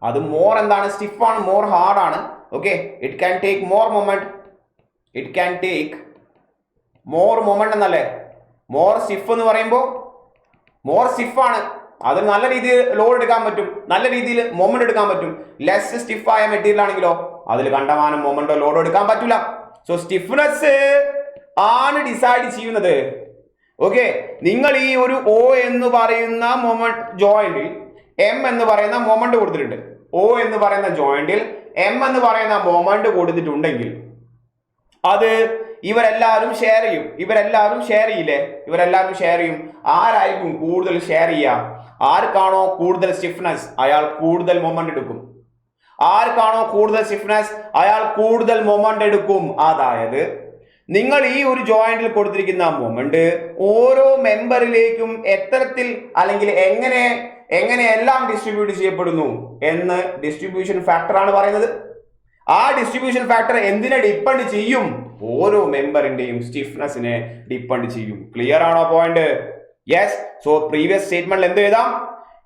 അത് മോർ എന്താണ്? സ്റ്റിഫ് ആണ്, മോർ ഹാർഡ് ആണ്. Okay, it can take more moment, എന്നല്ലേ? മോർ സ്റ്റിഫ് എന്ന് പറയുമ്പോൾ മോർ സ്റ്റിഫ് ആണ്, അത് നല്ല രീതിയിൽ ലോഡ് എടുക്കാൻ പറ്റും, നല്ല രീതിയിൽ മൊമെന്റ് എടുക്കാൻ പറ്റും. ലെസ് സ്റ്റിഫ് ആയ മെറ്റീരിയൽ ആണെങ്കിലോ അതിൽ കണ്ടമാനം മൊമെന്റോ ലോഡോ എടുക്കാൻ പറ്റില്ല. സോ സ്റ്റിഫ്നെസ് ആണ് ഡിസൈഡ് ചെയ്യുന്നത്. ഓക്കെ, നിങ്ങൾ ഈ ഒരു O എന്ന് പറയുന്ന മൊമെന്റ് ജോയിന്റിൽ M എന്ന് പറയുന്ന മൊമെന്റ് കൊടുത്തിട്ടുണ്ട്. O എന്ന് പറയുന്ന ജോയിന്റിൽ M എന്ന് പറയുന്ന മൊമെന്റ് കൊടുത്തിട്ടുണ്ടെങ്കിൽ അത് ഇവരെല്ലാവരും ഷെയർ ചെയ്യും. ആരായിരിക്കും കൂടുതൽ ഷെയർ ചെയ്യുക? ആർക്കാണോ കൂടുതൽ സ്റ്റിഫ്നെസ് അയാൾ കൂടുതൽ മൊമെന്റ് എടുക്കും. അതായത് നിങ്ങൾ ഈ ഒരു ജോയിന്റിൽ കൊടുത്തിരിക്കുന്ന മൊമെന്റ് ഓരോ മെമ്പറിലേക്കും എത്തരത്തിൽ അല്ലെങ്കിൽ എങ്ങനെയെല്ലാം ഡിസ്ട്രിബ്യൂട്ട് ചെയ്യപ്പെടുന്നു എന്ന് ഡിസ്ട്രിബ്യൂഷൻ ഫാക്ടർ ആണ് പറയുന്നത്. ആ ഡിസ്ട്രിബ്യൂഷൻ ഫാക്ടർ എന്തിനെ ഡിപ്പെൻഡ് ചെയ്യും? ഓരോ മെമ്പറിന്റെയും സ്റ്റിഫ്നെസ്സിനെ ഡിപ്പെൻഡ് ചെയ്യും. ക്ലിയർ ആണോ പോയിന്റ്? യെസ്. സോ പ്രീവിയസ് സ്റ്റേറ്റ്മെന്റിൽ എന്ത് എഴുതാം?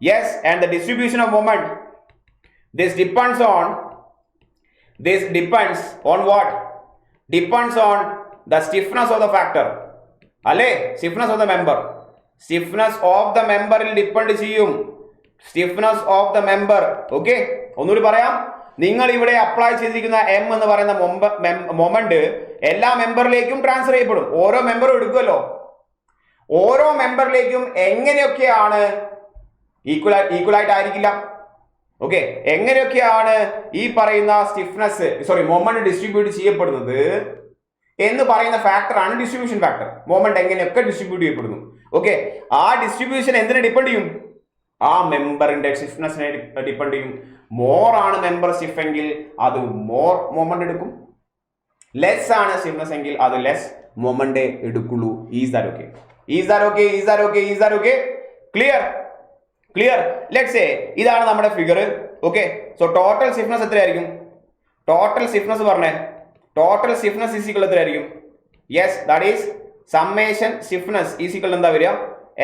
Yes, and the distribution of moment this depends on what? Depends on the stiffness of the factor. അല്ലേ? stiffness of the member ൽ ഡിപ്പെൻഡ് ചെയ്യും. Stiffness of the member. Okay, ഒന്നുകൂടി പറയാം. നിങ്ങൾ ഇവിടെ apply ചെയ്തിരിക്കുന്ന M എന്ന് പറയുന്ന മൊമെന്റ് എല്ലാ മെമ്പറിലേക്കും ട്രാൻസ്ഫർ ചെയ്യപ്പെടും. ഓരോ മെമ്പറും എടുക്കുമല്ലോ. ഓരോ മെമ്പറിലേക്കും എങ്ങനെയൊക്കെയാണ് ഈക്വൽ ആയിട്ട് ആയിരിക്കില്ല. ഓക്കെ, എങ്ങനെയൊക്കെയാണ് ഈ പറയുന്ന മൊമെന്റ് ഡിസ്ട്രിബ്യൂട്ട് ചെയ്യപ്പെടുന്നത് എന്ന് പറയുന്ന ഫാക്ടറാണ് ഡിസ്ട്രിബ്യൂഷൻ ഫാക്ടർ. മൊമെന്റ് എങ്ങനെയൊക്കെ ഡിസ്ട്രിബ്യൂട്ട് ചെയ്യപ്പെടുന്നു. ഓക്കെ, ആ ഡിസ്ട്രിബ്യൂഷൻ എന്തിനെ ഡിപ്പെൻഡ് ചെയ്യും? ആ മെമ്പറിന്റെ സ്റ്റിഫ്നെസ്സിനെ ഡിപ്പെൻഡ് ചെയ്യും. മോർ ആണ് മെമ്പർ സ്റ്റിഫ് എങ്കിൽ അത് മോർ മൊമെന്റ് എടുക്കും. ലെസ് ആണ് സ്റ്റിഫ്നെസ് എങ്കിൽ അത് ലെസ് മൊമെന്റ് എടുക്കുള്ളൂ. Is that okay? Clear. Let's say ഇതാണ് നമ്മുടെ figure. Okay, so total stiffness എത്രയായിരിക്കും? ടോട്ടൽ സ്റ്റിഫ്നെസ് പറഞ്ഞേ. ടോട്ടൽ സ്റ്റിഫ്നെസ് ഈസ് ഈക്വൽ എത്രയായിരിക്കും? Yes, that is summation stiffness is equal എന്താ വരിക?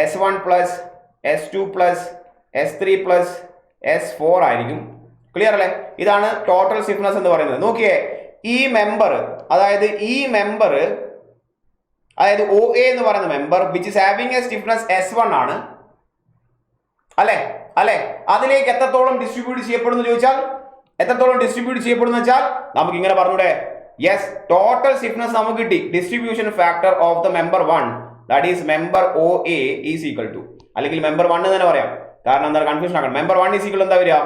S1 plus S2 plus S3 plus S4 ആയിരിക്കും. Clear അല്ലേ? ഇതാണ് ടോട്ടൽ സ്റ്റിഫ്നെസ് എന്ന് പറയുന്നത്. നോക്കിയേ, ഈ മെമ്പർ അതായത് OA എന്ന് പറയുന്ന member which is having A stiffness S1 ആണ് അല്ലെ? അതിലേക്ക് എത്രത്തോളം ഡിസ്ട്രിബ്യൂട്ട് ചെയ്യപ്പെടുന്നു ചോദിച്ചാൽ നമുക്ക് ഇങ്ങനെ പറഞ്ഞൂടെ? യെസ്, ടോട്ടൽ സ്റ്റിഫ്നെസ് നമുക്ക് കിട്ടി. Distribution factor of the member 1 that is member OA is equal to, അല്ലെങ്കിൽ മെമ്പർ 1 തന്നെ പറയാം, കാരണം എന്താ കൺഫ്യൂഷൻ ആക്കണം. മെമ്പർ 1 ഈസ് ഈക്വൽ എന്താ വരിക?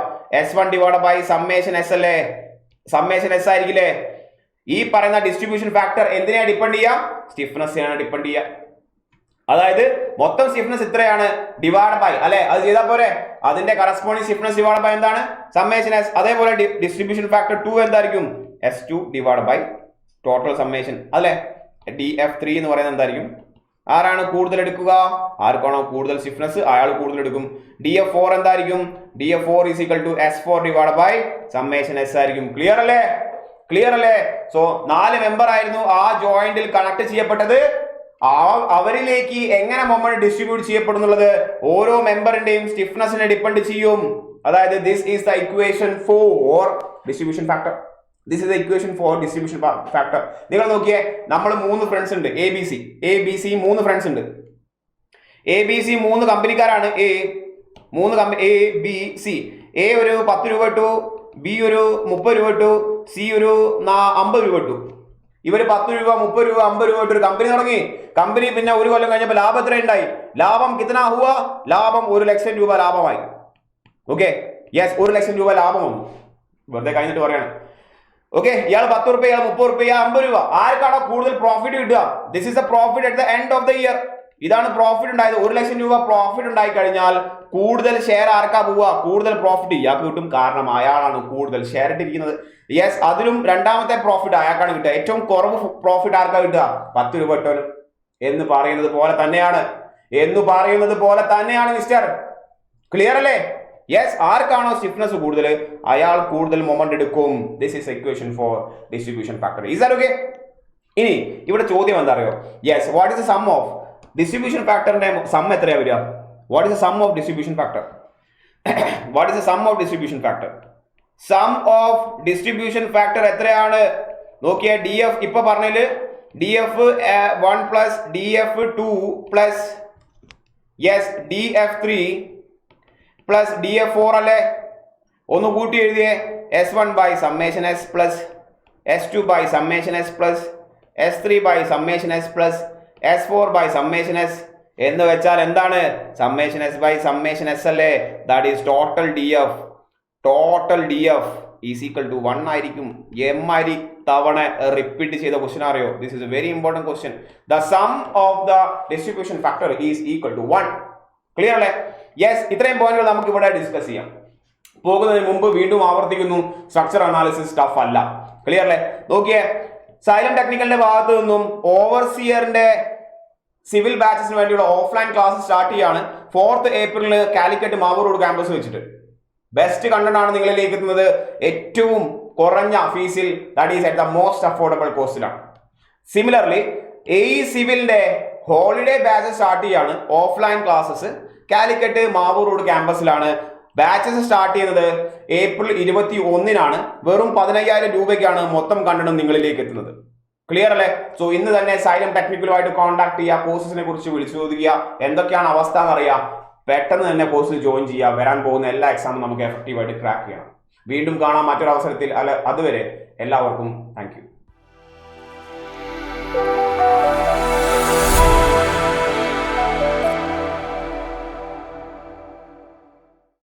S1 divide by summation S അല്ലേ? സമ്മേഷൻ S ആയിരിക്കില്ലേ? ഈ പറയുന്ന ഡിസ്ട്രിബ്യൂഷൻ ഫാക്ടർ എന്തിനാ ഡിപ്പെൻഡ് ചെയ്യുക? സ്റ്റിഫ്നെസ്സിനാണ് ഡിപ്പെൻഡ് ചെയ്യുക. അതായത് മൊത്തം സ്റ്റിഫ്നെസ് ഇത്രയാണ് ഡിവൈഡ് ബൈ അല്ലെ? അത് ചെയ്താൽ പോരെ? അതിന്റെ കറസ്പോണ്ടിങ് സ്റ്റിഫ്നെസ് ഡിവൈഡ് ബൈ എന്താണ്? Summation S. അതേപോലെ ഡിസ്ട്രിബ്യൂഷൻ ഫാക്ടർ 2 എന്തായിരിക്കും? S2 divide by total summation അല്ലെ? DF3 എന്ന് പറയുന്നത് എന്തായിരിക്കും? ആരാണ് കൂടുതൽ എടുക്കുക? ആർക്കാണോ കൂടുതൽ സ്റ്റിഫ്നെസ് അയാൾ കൂടുതൽ എടുക്കും. DF4 എന്തായിരിക്കും? DF4 is equal to S4 divide by summation S ആയിരിക്കും. ക്ലിയർ അല്ലേ? സോ 4 മെമ്പർ ആയിരുന്നു ആ ജോയിന്റിൽ കണക്ട് ചെയ്യപ്പെട്ടത്. അവരിലേക്ക് എങ്ങനെ മൊമെന്റ് ഡിസ്ട്രിബ്യൂട്ട് ചെയ്യപ്പെടുന്നുള്ളത് ഓരോ മെമ്പറിന്റെയും സ്റ്റിഫ്നെസ്സിനെ ഡിപ്പെൻഡ് ചെയ്യും. അതായത് this is the equation for distribution factor. This is the equation for distribution factor. നിങ്ങൾ നോക്കിയേ, നമ്മൾ 3 ഫ്രണ്ട്സ് ഉണ്ട്, എ ബി സി 3 ഫ്രണ്ട്സ് ഉണ്ട്. എ ബി സി 3 കമ്പനിക്കാരാണ്. A B C. എ ഒരു 10 രൂപ ഇട്ടു, ബി ഒരു 30 രൂപ ഇട്ടു, സി ഒരു 50 രൂപ ഇട്ടു. ഇവര് 10 രൂപ 30 രൂപ 50 രൂപ ഇട്ട് ഒരു കമ്പനി തുടങ്ങി. കമ്പനി പിന്നെ ഒരു കൊല്ലം കഴിഞ്ഞപ്പോൾ ലാഭം എത്ര ഉണ്ടായി? ലാഭം കിतना हुआ? ലാഭം 1 ലക്ഷം രൂപ ലാഭമായി. ഓക്കെ, യെസ്, 1 ലക്ഷം രൂപ ലാഭം വന്നു. വെറുതെ കഴിഞ്ഞിട്ട് പറയാണ്. ഓക്കെ, ഇയാൾ 10 രൂപ, ഇയാൾ 30 രൂപ, ഇയാൾ 50 രൂപ. ആർക്കാണോ കൂടുതൽ പ്രോഫിറ്റ് കിട്ടുക? This is the profit at the end of the year. ഇതാണ് പ്രോഫിറ്റ് ഉണ്ടായത്. 1 ലക്ഷം രൂപ പ്രോഫിറ്റ് ഉണ്ടായി കഴിഞ്ഞാൽ കൂടുതൽ ഷെയർ ആർക്കാ പോവുക? കൂടുതൽ പ്രോഫിറ്റ് ഇയാൾക്ക് കിട്ടും. കാരണം അയാളാണ് കൂടുതൽ ഷെയർ ഇട്ടിരിക്കുന്നത്. യെസ്, അതിലും രണ്ടാമത്തെ പ്രോഫിറ്റ് അയാൾക്കാണ് കിട്ടുക. ഏറ്റവും കുറവ് പ്രോഫിറ്റ് ആർക്കാ കിട്ടുക? 10 രൂപ ഇട്ടവന്. എന്ന് പറയുന്നത് പോലെ തന്നെയാണ് മിസ്റ്റർ. ക്ലിയർ അല്ലേ? യെസ്, ആർക്കാണോ സ്റ്റിഫ്നെസ് കൂടുതൽ അയാൾ കൂടുതൽ മൊമെന്റ് എടുക്കും. This is equation for distribution factor. Is that okay? ഇനി ഇവിടെ ചോദ്യം എന്താ അറിയോ? Yes, what is the sum of distribution ഫാക്ടറിന്റെ സം എത്രയാ വരിക? What is the sum of distribution factor? What is the sum of distribution factor? Sum of distribution factor എത്രയാണ്? നോക്കിയേ, ഡി എഫ് ഇപ്പൊ പറഞ്ഞതില് DF1 plus DF2 plus DF3 plus DF4 അല്ലേ? ഒന്ന് കൂട്ടി എഴുതിയേ. S1 by summation S plus S2 by summation S plus S3 by summation S plus S4 by summation S എന്ന് വെച്ചാൽ എന്താണ്? Summation S by summation S അല്ലേ? That is total DF is equal to 1 ആയിരിക്കും. എം ആയി തവണ repeat ചെയ്ത question അറിയോ? This is a very important question. The sum of the distribution factor is equal to 1. Clear അല്ലേ? യെസ്, ഇത്രയും പോയിന്റുകൾ നമുക്ക് ഇവിടെ ഡിസ്കസ് ചെയ്യാം. പോകുന്നതിന് മുമ്പ് വീണ്ടും ആവർത്തിക്കുന്നു, സ്ട്രക്ചർ അനാലിസിസ് ടഫ് അല്ല. ക്ലിയർ അല്ലേ? നോക്കിയേ, സൈലം ടെക്നിക്കലിന്റെ ഭാഗത്ത് നിന്നും ഓവർസിയറിന്റെ സിവിൽ ബാച്ചസിന് വേണ്ടിയുള്ള ഓഫ്ലൈൻ ക്ലാസ് സ്റ്റാർട്ട് ചെയ്യാണ് 4th April Calicut Mavoor road campus വെച്ചിട്ട്. ബെസ്റ്റ് കണ്ടന്റ് ആണ് നിങ്ങളിലേക്ക് എത്തുന്നത്. ഏറ്റവും കുറഞ്ഞ ഫീസിൽ, that is at the most affordable കോസ്റ്റിലാണ്. സിമിലർലി സിവിലിന്റെ ഹോളിഡേ ബാച്ച് സ്റ്റാർട്ട് ചെയ്യാണ് offline classes Calicut Mavoor road ക്യാമ്പസിലാണ്. ബാച്ചസ് സ്റ്റാർട്ട് ചെയ്യുന്നത് ഏപ്രിൽ 21-നാണ്. വെറും 15,000 രൂപയ്ക്കാണ് മൊത്തം കണ്ടന്റ് നിങ്ങളിലേക്ക് എത്തുന്നത്. ക്ലിയർ അല്ലേ? സോ ഇന്ന് തന്നെ സൈലം ടെക്നിക്കലുമായിട്ട് കോൺടാക്ട് ചെയ്യുക, കോഴ്സിനെ കുറിച്ച് വിളിച്ചു ചോദിക്കുക, എന്തൊക്കെയാണ് അവസ്ഥ എന്നറിയാം. പെട്ടെന്ന് തന്നെ കോഴ്സിൽ ജോയിൻ ചെയ്യുക. വരാൻ പോകുന്ന എല്ലാ എക്സാമും നമുക്ക് എഫക്റ്റീവായിട്ട് ക്രാക്ക് ചെയ്യണം. വീണ്ടും കാണാം മറ്റൊരു അവസരത്തിൽ. അതുവരെ എല്ലാവർക്കും താങ്ക് യു.